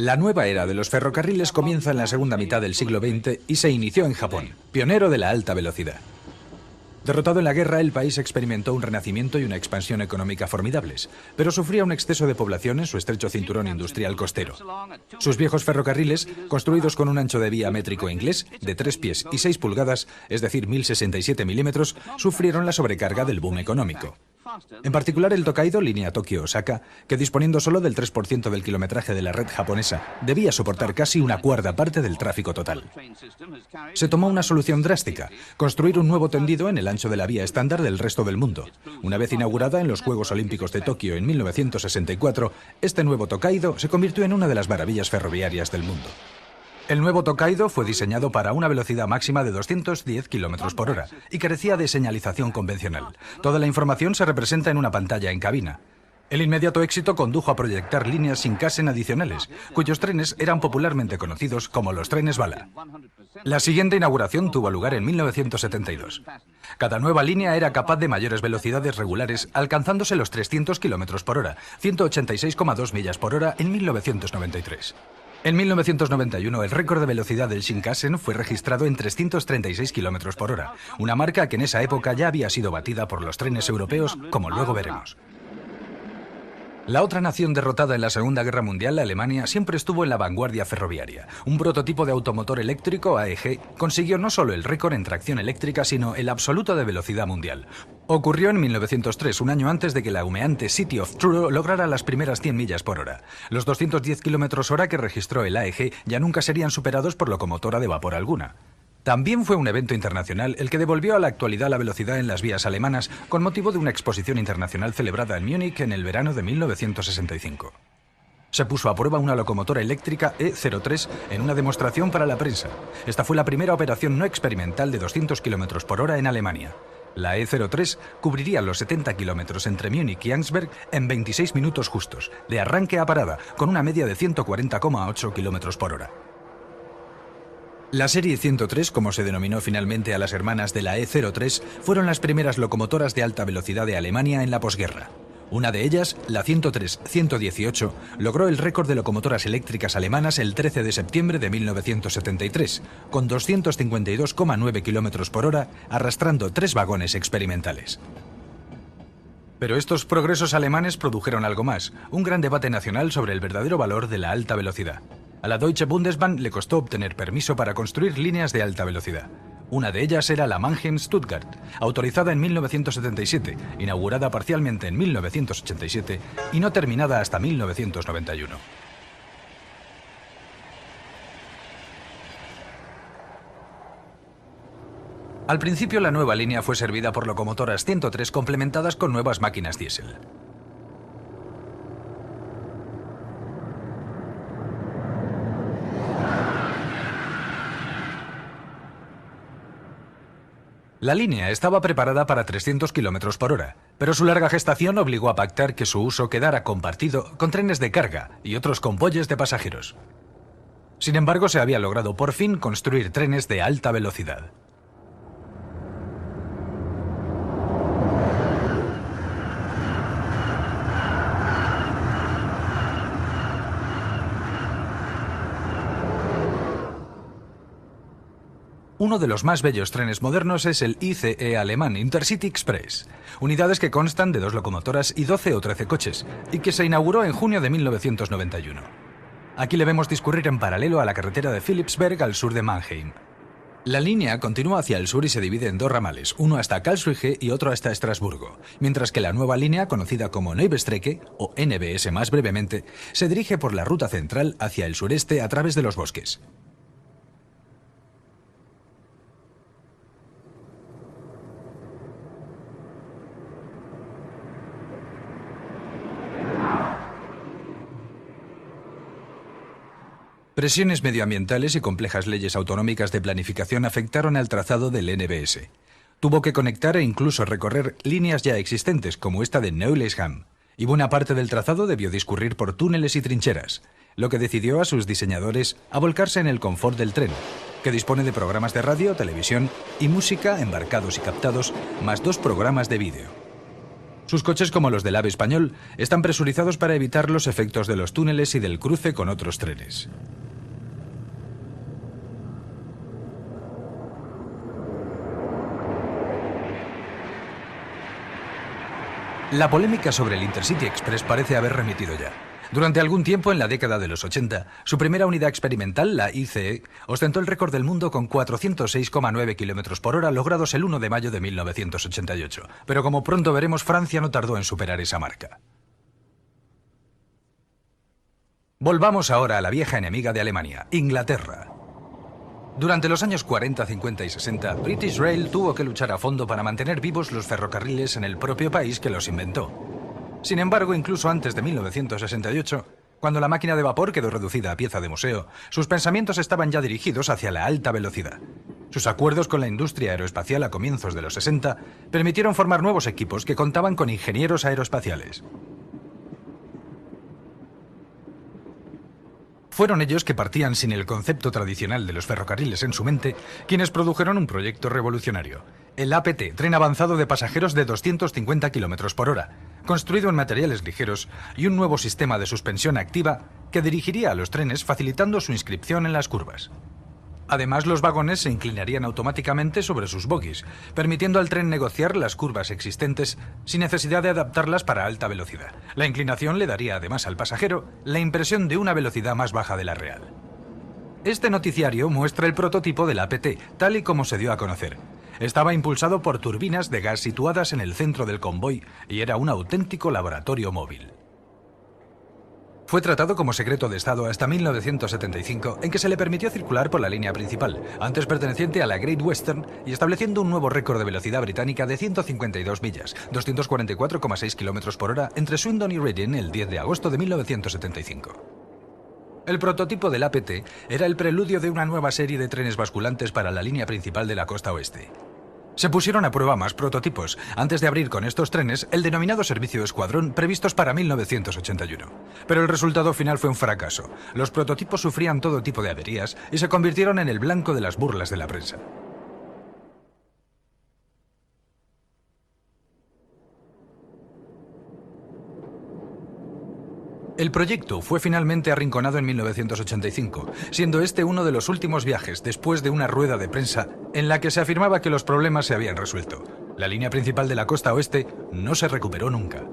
La nueva era de los ferrocarriles comienza en la segunda mitad del siglo XX y se inició en Japón, pionero de la alta velocidad. Derrotado en la guerra, el país experimentó un renacimiento y una expansión económica formidables, pero sufría un exceso de población en su estrecho cinturón industrial costero. Sus viejos ferrocarriles, construidos con un ancho de vía métrico inglés de 3 pies y 6 pulgadas, es decir, 1067 milímetros, sufrieron la sobrecarga del boom económico. En particular el Tokaido, línea Tokio-Osaka, que disponiendo solo del 3% del kilometraje de la red japonesa, debía soportar casi una cuarta parte del tráfico total. Se tomó una solución drástica, construir un nuevo tendido en el ancho de la vía estándar del resto del mundo. Una vez inaugurada en los Juegos Olímpicos de Tokio en 1964, este nuevo Tokaido se convirtió en una de las maravillas ferroviarias del mundo. El nuevo Tokaido fue diseñado para una velocidad máxima de 210 km por hora y carecía de señalización convencional. Toda la información se representa en una pantalla en cabina. El inmediato éxito condujo a proyectar líneas Shinkansen adicionales, cuyos trenes eran popularmente conocidos como los trenes bala. La siguiente inauguración tuvo lugar en 1972. Cada nueva línea era capaz de mayores velocidades regulares, alcanzándose los 300 km por hora, 186,2 millas por hora en 1993. En 1991, el récord de velocidad del Shinkansen fue registrado en 336 km por hora, una marca que en esa época ya había sido batida por los trenes europeos, como luego veremos. La otra nación derrotada en la Segunda Guerra Mundial, la Alemania, siempre estuvo en la vanguardia ferroviaria. Un prototipo de automotor eléctrico, AEG, consiguió no solo el récord en tracción eléctrica, sino el absoluto de velocidad mundial. Ocurrió en 1903, un año antes de que la humeante City of Truro lograra las primeras 100 millas por hora. Los 210 km hora que registró el AEG ya nunca serían superados por locomotora de vapor alguna. También fue un evento internacional el que devolvió a la actualidad la velocidad en las vías alemanas con motivo de una exposición internacional celebrada en Múnich en el verano de 1965. Se puso a prueba una locomotora eléctrica E03 en una demostración para la prensa. Esta fue la primera operación no experimental de 200 km por hora en Alemania. La E03 cubriría los 70 kilómetros entre Múnich y Ansberg en 26 minutos justos, de arranque a parada, con una media de 140,8 km por hora. La serie 103, como se denominó finalmente a las hermanas de la E03, fueron las primeras locomotoras de alta velocidad de Alemania en la posguerra. Una de ellas, la 103-118, logró el récord de locomotoras eléctricas alemanas el 13 de septiembre de 1973, con 252,9 km por hora, arrastrando 3 vagones experimentales. Pero estos progresos alemanes produjeron algo más, un gran debate nacional sobre el verdadero valor de la alta velocidad. A la Deutsche Bundesbahn le costó obtener permiso para construir líneas de alta velocidad. Una de ellas era la Mannheim-Stuttgart, autorizada en 1977, inaugurada parcialmente en 1987 y no terminada hasta 1991. Al principio la nueva línea fue servida por locomotoras 103 complementadas con nuevas máquinas diésel. La línea estaba preparada para 300 km por hora, pero su larga gestación obligó a pactar que su uso quedara compartido con trenes de carga y otros convoyes de pasajeros. Sin embargo, se había logrado por fin construir trenes de alta velocidad. Uno de los más bellos trenes modernos es el ICE alemán Intercity Express, unidades que constan de 2 locomotoras y 12 o 13 coches, y que se inauguró en junio de 1991. Aquí le vemos discurrir en paralelo a la carretera de Philipsberg al sur de Mannheim. La línea continúa hacia el sur y se divide en 2 ramales, uno hasta Karlsruhe y otro hasta Estrasburgo, mientras que la nueva línea, conocida como Neue Strecke, o NBS más brevemente, se dirige por la ruta central hacia el sureste a través de los bosques. Presiones medioambientales y complejas leyes autonómicas de planificación afectaron al trazado del NBS. Tuvo que conectar e incluso recorrer líneas ya existentes, como esta de Neulesham, y buena parte del trazado debió discurrir por túneles y trincheras, lo que decidió a sus diseñadores a volcarse en el confort del tren, que dispone de programas de radio, televisión y música embarcados y captados, más 2 programas de vídeo. Sus coches, como los del AVE español, están presurizados para evitar los efectos de los túneles y del cruce con otros trenes. La polémica sobre el Intercity Express parece haber remitido ya. Durante algún tiempo, en la década de los 80, su primera unidad experimental, la ICE, ostentó el récord del mundo con 406,9 km por hora, logrados el 1 de mayo de 1988. Pero como pronto veremos, Francia no tardó en superar esa marca. Volvamos ahora a la vieja enemiga de Alemania, Inglaterra. Durante los años 40, 50 y 60, British Rail tuvo que luchar a fondo para mantener vivos los ferrocarriles en el propio país que los inventó. Sin embargo, incluso antes de 1968, cuando la máquina de vapor quedó reducida a pieza de museo, sus pensamientos estaban ya dirigidos hacia la alta velocidad. Sus acuerdos con la industria aeroespacial a comienzos de los 60 permitieron formar nuevos equipos que contaban con ingenieros aeroespaciales. Fueron ellos, que partían sin el concepto tradicional de los ferrocarriles en su mente, quienes produjeron un proyecto revolucionario: el APT, tren avanzado de pasajeros de 250 km por hora, construido en materiales ligeros, y un nuevo sistema de suspensión activa que dirigiría a los trenes, facilitando su inscripción en las curvas. Además, los vagones se inclinarían automáticamente sobre sus bogies, permitiendo al tren negociar las curvas existentes sin necesidad de adaptarlas para alta velocidad. La inclinación le daría además al pasajero la impresión de una velocidad más baja de la real. Este noticiario muestra el prototipo del APT, tal y como se dio a conocer. Estaba impulsado por turbinas de gas situadas en el centro del convoy y era un auténtico laboratorio móvil. Fue tratado como secreto de Estado hasta 1975, en que se le permitió circular por la línea principal, antes perteneciente a la Great Western, y estableciendo un nuevo récord de velocidad británica de 152 millas, 244,6 km por hora, entre Swindon y Reading el 10 de agosto de 1975. El prototipo del APT era el preludio de una nueva serie de trenes basculantes para la línea principal de la costa oeste. Se pusieron a prueba más prototipos antes de abrir con estos trenes el denominado servicio escuadrón, previstos para 1981. Pero el resultado final fue un fracaso. Los prototipos sufrían todo tipo de averías y se convirtieron en el blanco de las burlas de la prensa. El proyecto fue finalmente arrinconado en 1985, siendo este uno de los últimos viajes después de una rueda de prensa en la que se afirmaba que los problemas se habían resuelto. La línea principal de la costa oeste no se recuperó nunca.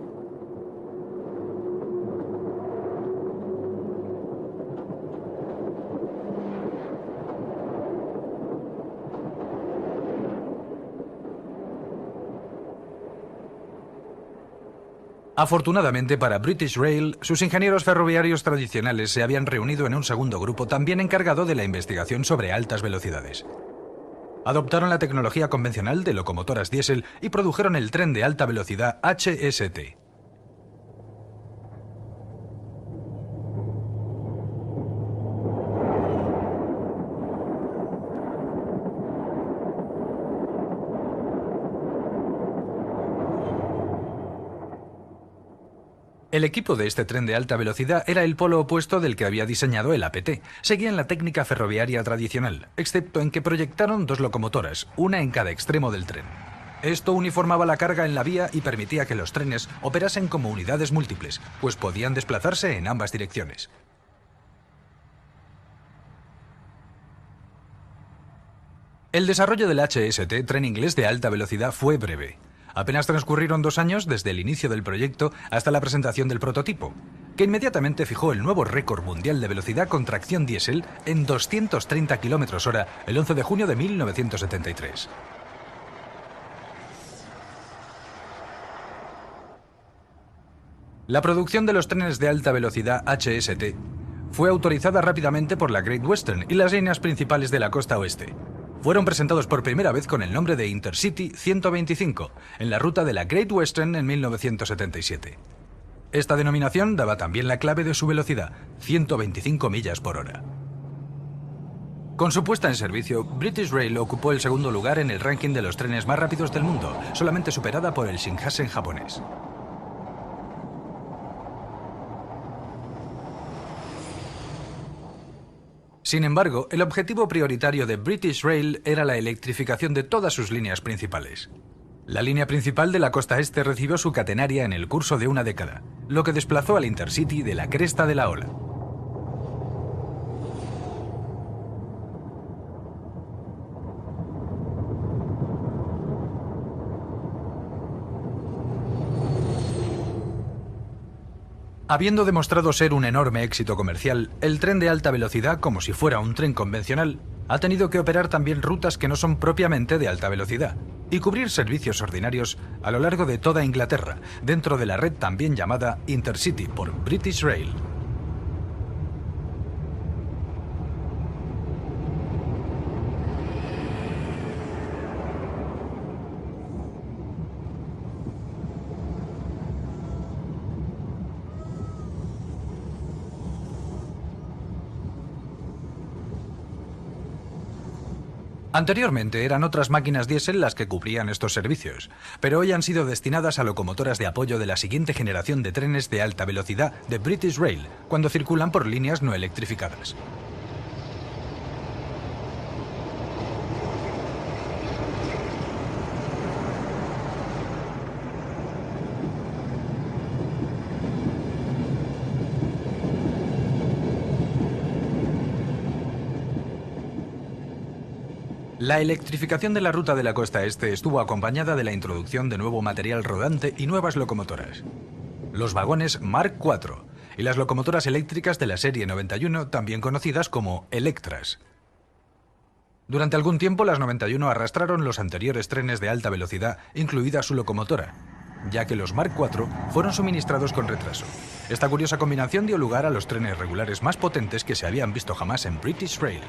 Afortunadamente para British Rail, sus ingenieros ferroviarios tradicionales se habían reunido en un segundo grupo también encargado de la investigación sobre altas velocidades. Adoptaron la tecnología convencional de locomotoras diésel y produjeron el tren de alta velocidad HST. El equipo de este tren de alta velocidad era el polo opuesto del que había diseñado el APT. Seguían la técnica ferroviaria tradicional, excepto en que proyectaron dos locomotoras, una en cada extremo del tren. Esto uniformaba la carga en la vía y permitía que los trenes operasen como unidades múltiples, pues podían desplazarse en ambas direcciones. El desarrollo del HST, tren inglés de alta velocidad, fue breve. Apenas transcurrieron 2 años desde el inicio del proyecto hasta la presentación del prototipo, que inmediatamente fijó el nuevo récord mundial de velocidad con tracción diésel en 230 km/h el 11 de junio de 1973. La producción de los trenes de alta velocidad HST fue autorizada rápidamente por la Great Western y las líneas principales de la costa oeste. Fueron presentados por primera vez con el nombre de Intercity 125 en la ruta de la Great Western en 1977. Esta denominación daba también la clave de su velocidad, 125 millas por hora. Con su puesta en servicio, British Rail ocupó el segundo lugar en el ranking de los trenes más rápidos del mundo, solamente superada por el Shinkansen japonés. Sin embargo, el objetivo prioritario de British Rail era la electrificación de todas sus líneas principales. La línea principal de la costa este recibió su catenaria en el curso de una década, lo que desplazó al Intercity de la cresta de la ola. Habiendo demostrado ser un enorme éxito comercial, el tren de alta velocidad, como si fuera un tren convencional, ha tenido que operar también rutas que no son propiamente de alta velocidad y cubrir servicios ordinarios a lo largo de toda Inglaterra, dentro de la red también llamada Intercity por British Rail. Anteriormente eran otras máquinas diésel las que cubrían estos servicios, pero hoy han sido destinadas a locomotoras de apoyo de la siguiente generación de trenes de alta velocidad de British Rail, cuando circulan por líneas no electrificadas. La electrificación de la ruta de la costa este estuvo acompañada de la introducción de nuevo material rodante y nuevas locomotoras. Los vagones Mark IV y las locomotoras eléctricas de la serie 91, también conocidas como Electras. Durante algún tiempo las 91 arrastraron los anteriores trenes de alta velocidad, incluida su locomotora, ya que los Mark IV fueron suministrados con retraso. Esta curiosa combinación dio lugar a los trenes regulares más potentes que se habían visto jamás en British Rail.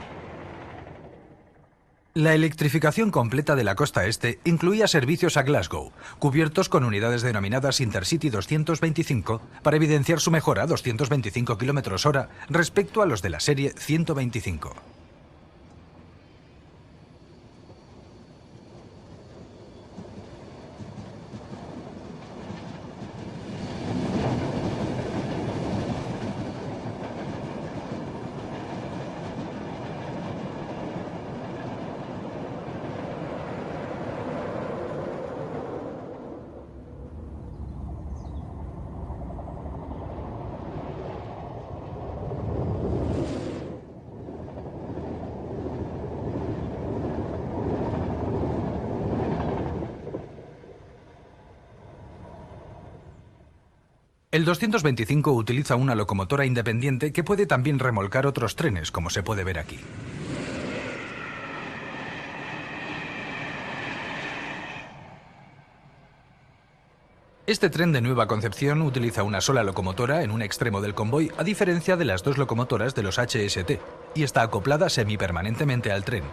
La electrificación completa de la costa este incluía servicios a Glasgow, cubiertos con unidades denominadas Intercity 225 para evidenciar su mejora a 225 km/h respecto a los de la serie 125. El 225 utiliza una locomotora independiente que puede también remolcar otros trenes, como se puede ver aquí. Este tren de nueva concepción utiliza una sola locomotora en un extremo del convoy, a diferencia de las dos locomotoras de los HST, y está acoplada semipermanentemente al tren.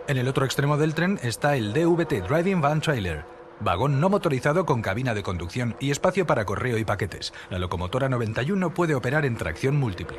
En el otro extremo del tren está el DVT Driving Van Trailer, vagón no motorizado con cabina de conducción y espacio para correo y paquetes. La locomotora 91 puede operar en tracción múltiple.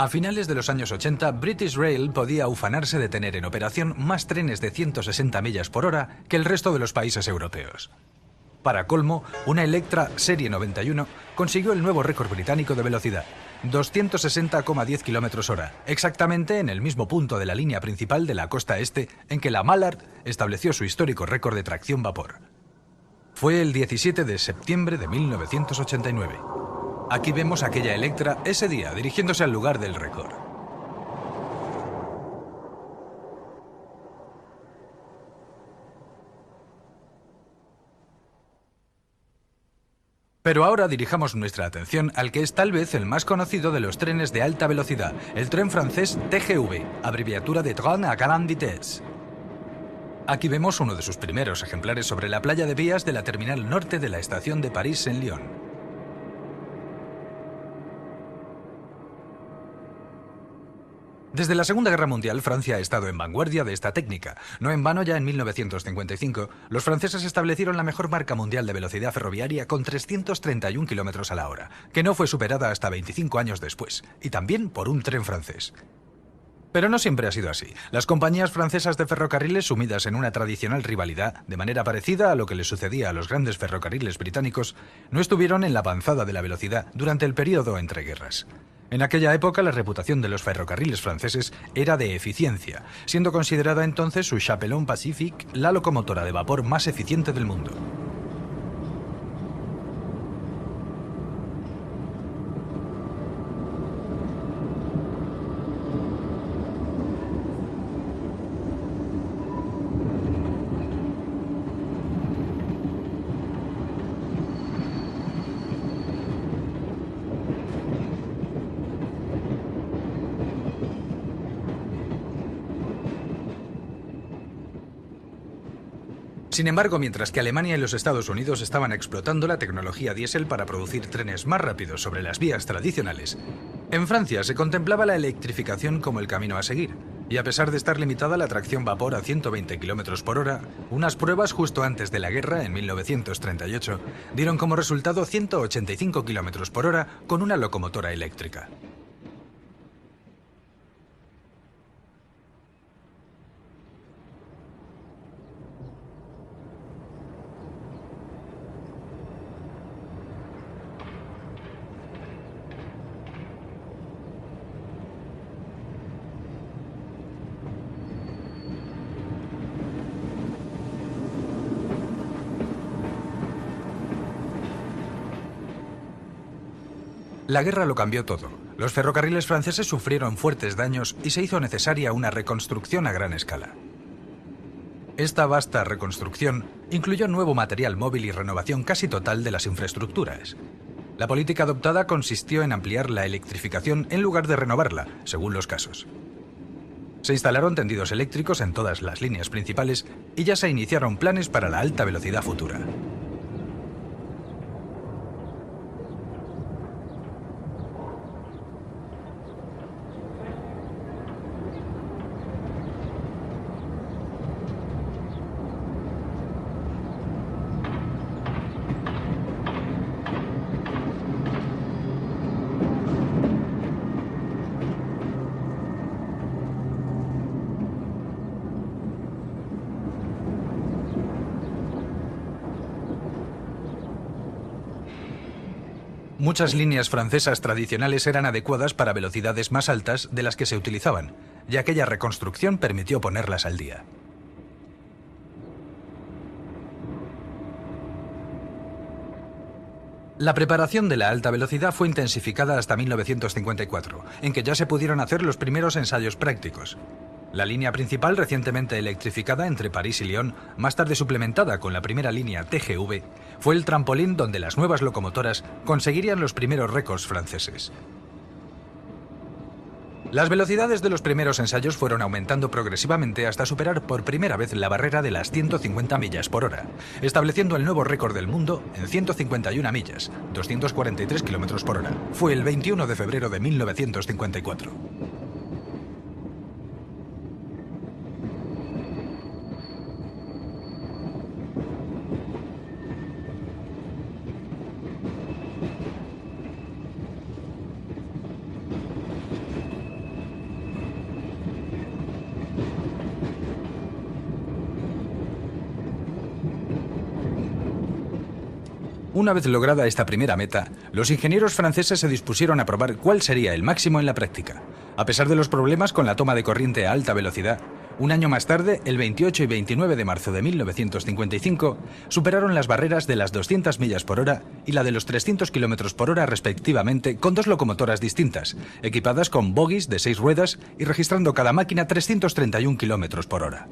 A finales de los años 80, British Rail podía ufanarse de tener en operación más trenes de 160 millas por hora que el resto de los países europeos. Para colmo, una Electra Serie 91 consiguió el nuevo récord británico de velocidad, 260,10 km/h, exactamente en el mismo punto de la línea principal de la costa este en que la Mallard estableció su histórico récord de tracción vapor. Fue el 17 de septiembre de 1989. Aquí vemos a aquella Electra ese día dirigiéndose al lugar del récord. Pero ahora dirijamos nuestra atención al que es tal vez el más conocido de los trenes de alta velocidad, el tren francés TGV, abreviatura de Train à Grande Vitesse. Aquí vemos uno de sus primeros ejemplares sobre la playa de vías de la terminal norte de la estación de París-en-Lyon. Desde la Segunda Guerra Mundial, Francia ha estado en vanguardia de esta técnica. No en vano, ya en 1955, los franceses establecieron la mejor marca mundial de velocidad ferroviaria con 331 kilómetros a la hora, que no fue superada hasta 25 años después, y también por un tren francés. Pero no siempre ha sido así. Las compañías francesas de ferrocarriles, sumidas en una tradicional rivalidad, de manera parecida a lo que le sucedía a los grandes ferrocarriles británicos, no estuvieron en la avanzada de la velocidad durante el período entre guerras. En aquella época, la reputación de los ferrocarriles franceses era de eficiencia, siendo considerada entonces su Chapelon Pacific la locomotora de vapor más eficiente del mundo. Sin embargo, mientras que Alemania y los Estados Unidos estaban explotando la tecnología diésel para producir trenes más rápidos sobre las vías tradicionales, en Francia se contemplaba la electrificación como el camino a seguir. Y a pesar de estar limitada la tracción vapor a 120 km por hora, unas pruebas justo antes de la guerra, en 1938, dieron como resultado 185 km por hora con una locomotora eléctrica. La guerra lo cambió todo. Los ferrocarriles franceses sufrieron fuertes daños y se hizo necesaria una reconstrucción a gran escala. Esta vasta reconstrucción incluyó nuevo material móvil y renovación casi total de las infraestructuras. La política adoptada consistió en ampliar la electrificación en lugar de renovarla, según los casos. Se instalaron tendidos eléctricos en todas las líneas principales y ya se iniciaron planes para la alta velocidad futura. Muchas líneas francesas tradicionales eran adecuadas para velocidades más altas de las que se utilizaban, y aquella reconstrucción permitió ponerlas al día. La preparación de la alta velocidad fue intensificada hasta 1954, en que ya se pudieron hacer los primeros ensayos prácticos. La línea principal, recientemente electrificada entre París y Lyon, más tarde suplementada con la primera línea TGV, fue el trampolín donde las nuevas locomotoras conseguirían los primeros récords franceses. Las velocidades de los primeros ensayos fueron aumentando progresivamente hasta superar por primera vez la barrera de las 150 millas por hora, estableciendo el nuevo récord del mundo en 151 millas, 243 kilómetros por hora. Fue el 21 de febrero de 1954. Una vez lograda esta primera meta, los ingenieros franceses se dispusieron a probar cuál sería el máximo en la práctica. A pesar de los problemas con la toma de corriente a alta velocidad, un año más tarde, el 28 y 29 de marzo de 1955, superaron las barreras de las 200 millas por hora y la de los 300 kilómetros por hora respectivamente con dos locomotoras distintas, equipadas con bogies de 6 ruedas y registrando cada máquina 331 kilómetros por hora.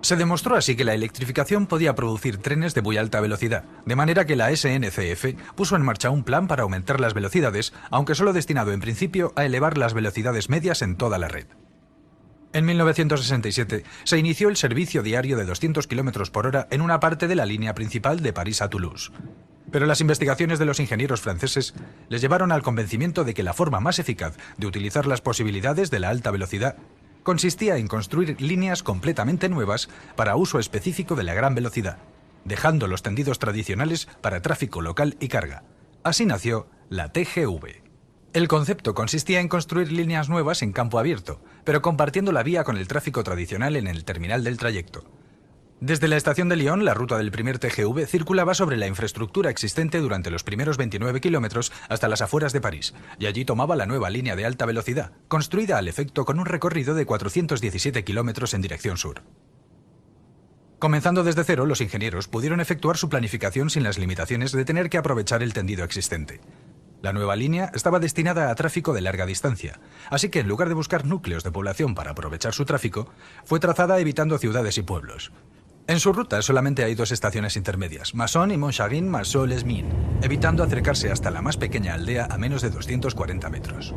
Se demostró así que la electrificación podía producir trenes de muy alta velocidad, de manera que la SNCF puso en marcha un plan para aumentar las velocidades, aunque solo destinado en principio a elevar las velocidades medias en toda la red. En 1967 se inició el servicio diario de 200 km por hora en una parte de la línea principal de París a Toulouse. Pero las investigaciones de los ingenieros franceses les llevaron al convencimiento de que la forma más eficaz de utilizar las posibilidades de la alta velocidad consistía en construir líneas completamente nuevas para uso específico de la gran velocidad, dejando los tendidos tradicionales para tráfico local y carga. Así nació la TGV. El concepto consistía en construir líneas nuevas en campo abierto, pero compartiendo la vía con el tráfico tradicional en el terminal del trayecto. Desde la estación de Lyon, la ruta del primer TGV circulaba sobre la infraestructura existente durante los primeros 29 kilómetros hasta las afueras de París, y allí tomaba la nueva línea de alta velocidad, construida al efecto con un recorrido de 417 kilómetros en dirección sur. Comenzando desde cero, los ingenieros pudieron efectuar su planificación sin las limitaciones de tener que aprovechar el tendido existente. La nueva línea estaba destinada a tráfico de larga distancia, así que en lugar de buscar núcleos de población para aprovechar su tráfico, fue trazada evitando ciudades y pueblos. En su ruta solamente hay 2 estaciones intermedias, Masson y Montcharin-Marceau-les-Mines, evitando acercarse hasta la más pequeña aldea a menos de 240 metros.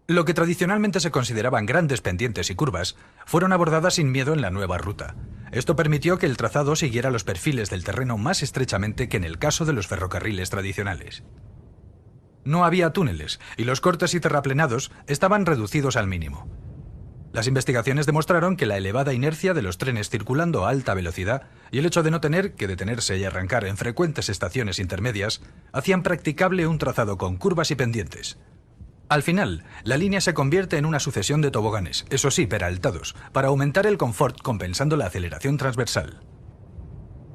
Lo que tradicionalmente se consideraban grandes pendientes y curvas, fueron abordadas sin miedo en la nueva ruta. Esto permitió que el trazado siguiera los perfiles del terreno más estrechamente que en el caso de los ferrocarriles tradicionales. No había túneles, y los cortes y terraplenados estaban reducidos al mínimo. Las investigaciones demostraron que la elevada inercia de los trenes circulando a alta velocidad y el hecho de no tener que detenerse y arrancar en frecuentes estaciones intermedias hacían practicable un trazado con curvas y pendientes. Al final, la línea se convierte en una sucesión de toboganes, eso sí, peraltados, para aumentar el confort compensando la aceleración transversal.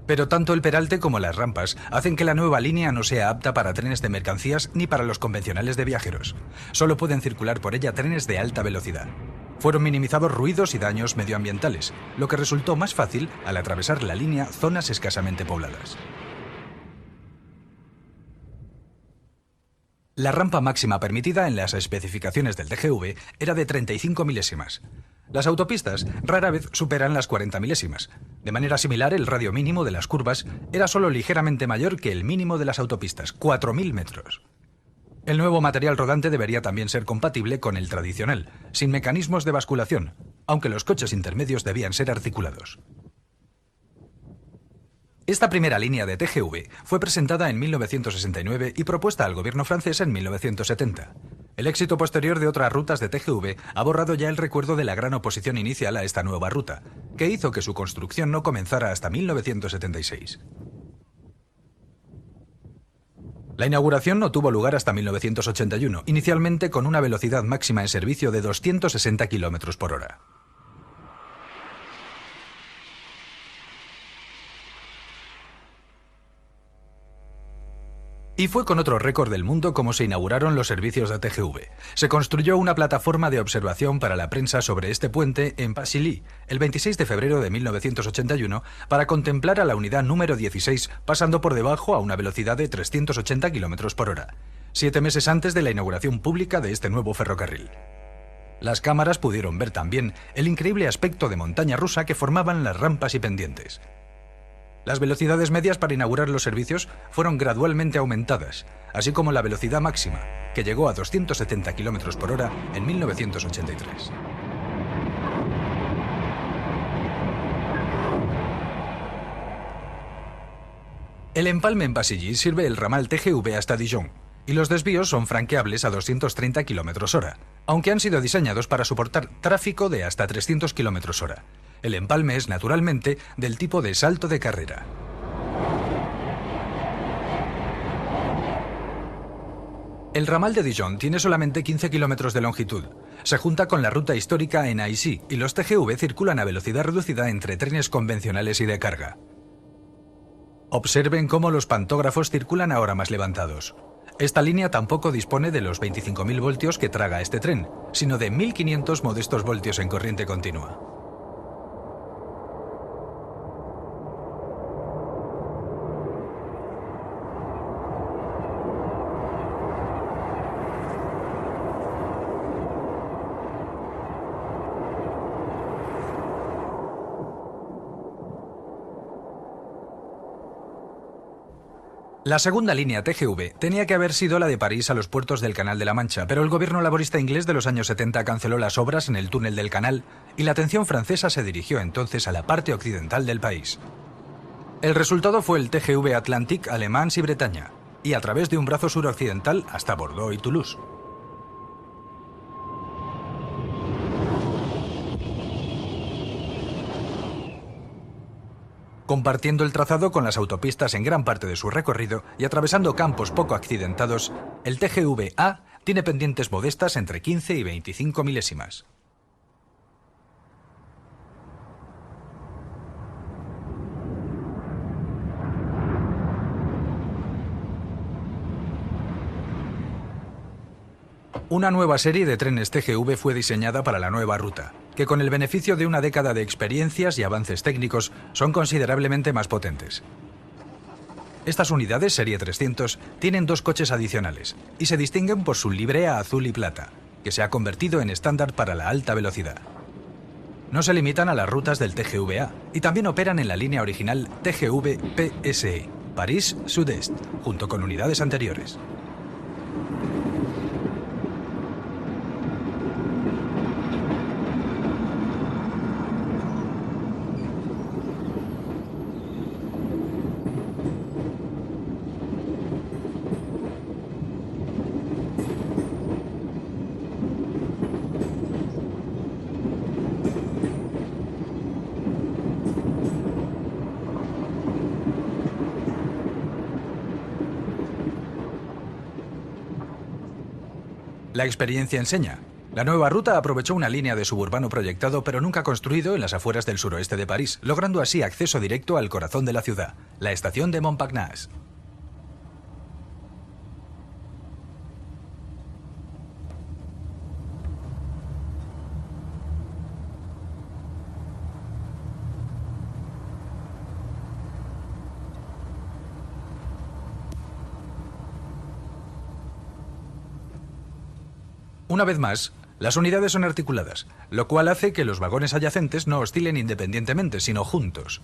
Pero tanto el peralte como las rampas hacen que la nueva línea no sea apta para trenes de mercancías ni para los convencionales de viajeros. Solo pueden circular por ella trenes de alta velocidad. Fueron minimizados ruidos y daños medioambientales, lo que resultó más fácil al atravesar la línea zonas escasamente pobladas. La rampa máxima permitida en las especificaciones del TGV era de 35 milésimas. Las autopistas rara vez superan las 40 milésimas. De manera similar, el radio mínimo de las curvas era solo ligeramente mayor que el mínimo de las autopistas, 4.000 metros. El nuevo material rodante debería también ser compatible con el tradicional, sin mecanismos de basculación, aunque los coches intermedios debían ser articulados. Esta primera línea de TGV fue presentada en 1969 y propuesta al gobierno francés en 1970. El éxito posterior de otras rutas de TGV ha borrado ya el recuerdo de la gran oposición inicial a esta nueva ruta, que hizo que su construcción no comenzara hasta 1976. La inauguración no tuvo lugar hasta 1981, inicialmente con una velocidad máxima en servicio de 260 km por hora. Y fue con otro récord del mundo como se inauguraron los servicios de TGV. Se construyó una plataforma de observación para la prensa sobre este puente en Pasilly, el 26 de febrero de 1981, para contemplar a la unidad número 16 pasando por debajo a una velocidad de 380 km por hora, 7 meses antes de la inauguración pública de este nuevo ferrocarril. Las cámaras pudieron ver también el increíble aspecto de montaña rusa que formaban las rampas y pendientes. Las velocidades medias para inaugurar los servicios fueron gradualmente aumentadas, así como la velocidad máxima, que llegó a 270 km por hora en 1983. El empalme en Pasilly sirve el ramal TGV hasta Dijon, y los desvíos son franqueables a 230 km hora, aunque han sido diseñados para soportar tráfico de hasta 300 km hora. El empalme es, naturalmente, del tipo de salto de carrera. El ramal de Dijon tiene solamente 15 kilómetros de longitud. Se junta con la ruta histórica en Aisy y los TGV circulan a velocidad reducida entre trenes convencionales y de carga. Observen cómo los pantógrafos circulan ahora más levantados. Esta línea tampoco dispone de los 25.000 voltios que traga este tren, sino de 1.500 modestos voltios en corriente continua. La segunda línea TGV tenía que haber sido la de París a los puertos del Canal de la Mancha, pero el gobierno laborista inglés de los años 70 canceló las obras en el túnel del canal y la atención francesa se dirigió entonces a la parte occidental del país. El resultado fue el TGV Atlantique, Alemans y Bretaña, y a través de un brazo suroccidental hasta Bordeaux y Toulouse. Compartiendo el trazado con las autopistas en gran parte de su recorrido y atravesando campos poco accidentados, el TGV-A tiene pendientes modestas entre 15 y 25 milésimas. Una nueva serie de trenes TGV fue diseñada para la nueva ruta, que con el beneficio de una década de experiencias y avances técnicos son considerablemente más potentes. Estas unidades Serie 300 tienen 2 coches adicionales y se distinguen por su librea azul y plata, que se ha convertido en estándar para la alta velocidad. No se limitan a las rutas del TGV-A y también operan en la línea original TGV-PSE, París-Sud-Est, junto con unidades anteriores. La experiencia enseña. La nueva ruta aprovechó una línea de suburbano proyectado pero nunca construido en las afueras del suroeste de París, logrando así acceso directo al corazón de la ciudad, la estación de Montparnasse. Una vez más, las unidades son articuladas, lo cual hace que los vagones adyacentes no oscilen independientemente, sino juntos.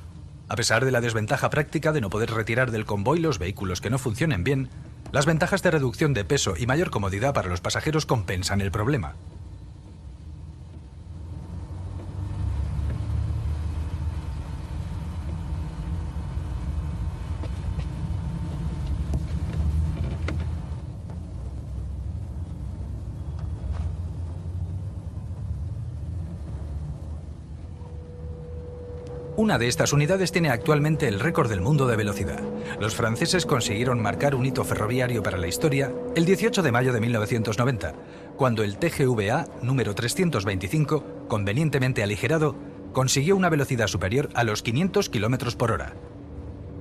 A pesar de la desventaja práctica de no poder retirar del convoy los vehículos que no funcionen bien, las ventajas de reducción de peso y mayor comodidad para los pasajeros compensan el problema. Una de estas unidades tiene actualmente el récord del mundo de velocidad. Los franceses consiguieron marcar un hito ferroviario para la historia el 18 de mayo de 1990, cuando el TGV-A número 325, convenientemente aligerado, consiguió una velocidad superior a los 500 km por hora,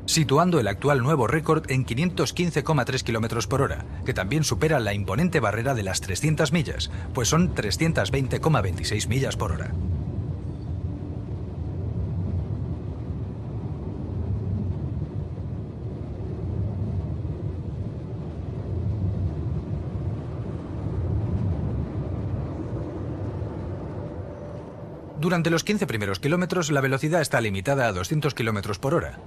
situando el actual nuevo récord en 515,3 km por hora, que también supera la imponente barrera de las 300 millas, pues son 320,26 millas por hora. Durante los 15 primeros kilómetros, la velocidad está limitada a 200 km por hora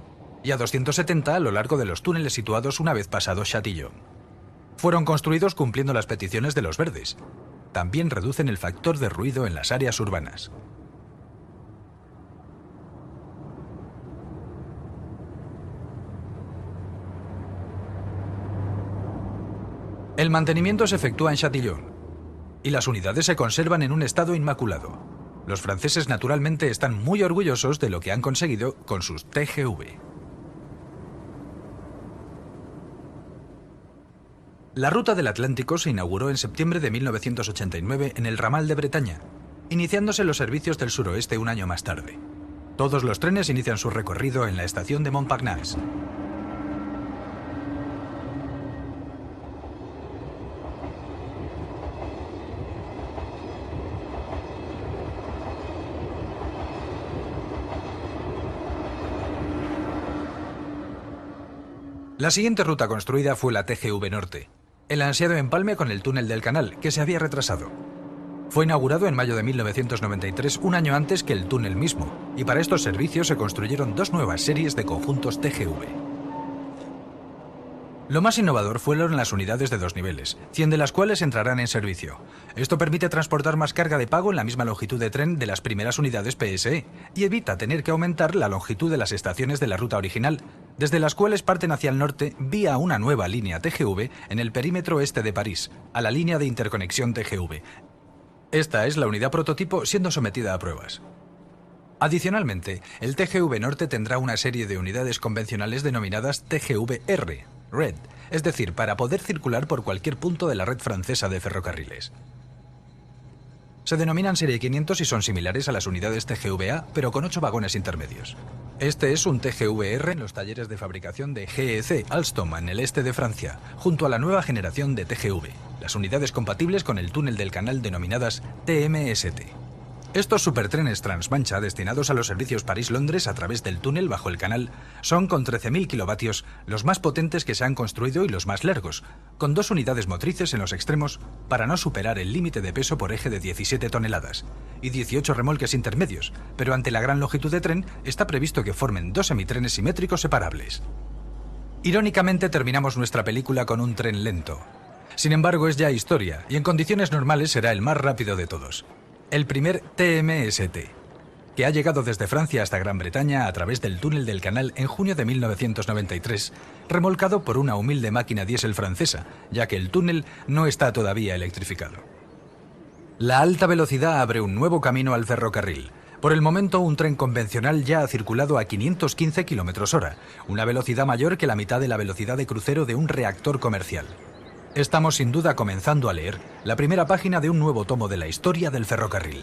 y a 270 a lo largo de los túneles situados una vez pasado Châtillon. Fueron construidos cumpliendo las peticiones de los verdes. También reducen el factor de ruido en las áreas urbanas. El mantenimiento se efectúa en Châtillon y las unidades se conservan en un estado inmaculado. Los franceses naturalmente están muy orgullosos de lo que han conseguido con sus TGV. La ruta del Atlántico se inauguró en septiembre de 1989 en el ramal de Bretaña, iniciándose los servicios del suroeste un año más tarde. Todos los trenes inician su recorrido en la estación de Montparnasse. La siguiente ruta construida fue la TGV Norte, el ansiado empalme con el túnel del canal, que se había retrasado. Fue inaugurado en mayo de 1993, un año antes que el túnel mismo, y para estos servicios se construyeron 2 nuevas series de conjuntos TGV. Lo más innovador fueron las unidades de 2 niveles, 100 de las cuales entrarán en servicio. Esto permite transportar más carga de pago en la misma longitud de tren de las primeras unidades PSE y evita tener que aumentar la longitud de las estaciones de la ruta original, desde las cuales parten hacia el norte vía una nueva línea TGV en el perímetro este de París, a la línea de interconexión TGV. Esta es la unidad prototipo siendo sometida a pruebas. Adicionalmente, el TGV Norte tendrá una serie de unidades convencionales denominadas TGV-R, Red, es decir, para poder circular por cualquier punto de la red francesa de ferrocarriles. Se denominan Serie 500 y son similares a las unidades TGV-A, pero con 8 vagones intermedios. Este es un TGV-R en los talleres de fabricación de GEC Alstom en el este de Francia, junto a la nueva generación de TGV, las unidades compatibles con el túnel del canal denominadas TMST. Estos supertrenes transmancha destinados a los servicios París-Londres a través del túnel bajo el canal son con 13.000 kilovatios los más potentes que se han construido y los más largos, con 2 unidades motrices en los extremos para no superar el límite de peso por eje de 17 toneladas y 18 remolques intermedios, pero ante la gran longitud de tren está previsto que formen 2 semitrenes simétricos separables. Irónicamente terminamos nuestra película con un tren lento. Sin embargo, es ya historia y en condiciones normales será el más rápido de todos. El primer TMST, que ha llegado desde Francia hasta Gran Bretaña a través del túnel del canal en junio de 1993, remolcado por una humilde máquina diésel francesa, ya que el túnel no está todavía electrificado. La alta velocidad abre un nuevo camino al ferrocarril. Por el momento, un tren convencional ya ha circulado a 515 km/h, una velocidad mayor que la mitad de la velocidad de crucero de un reactor comercial. Estamos sin duda comenzando a leer la primera página de un nuevo tomo de la historia del ferrocarril.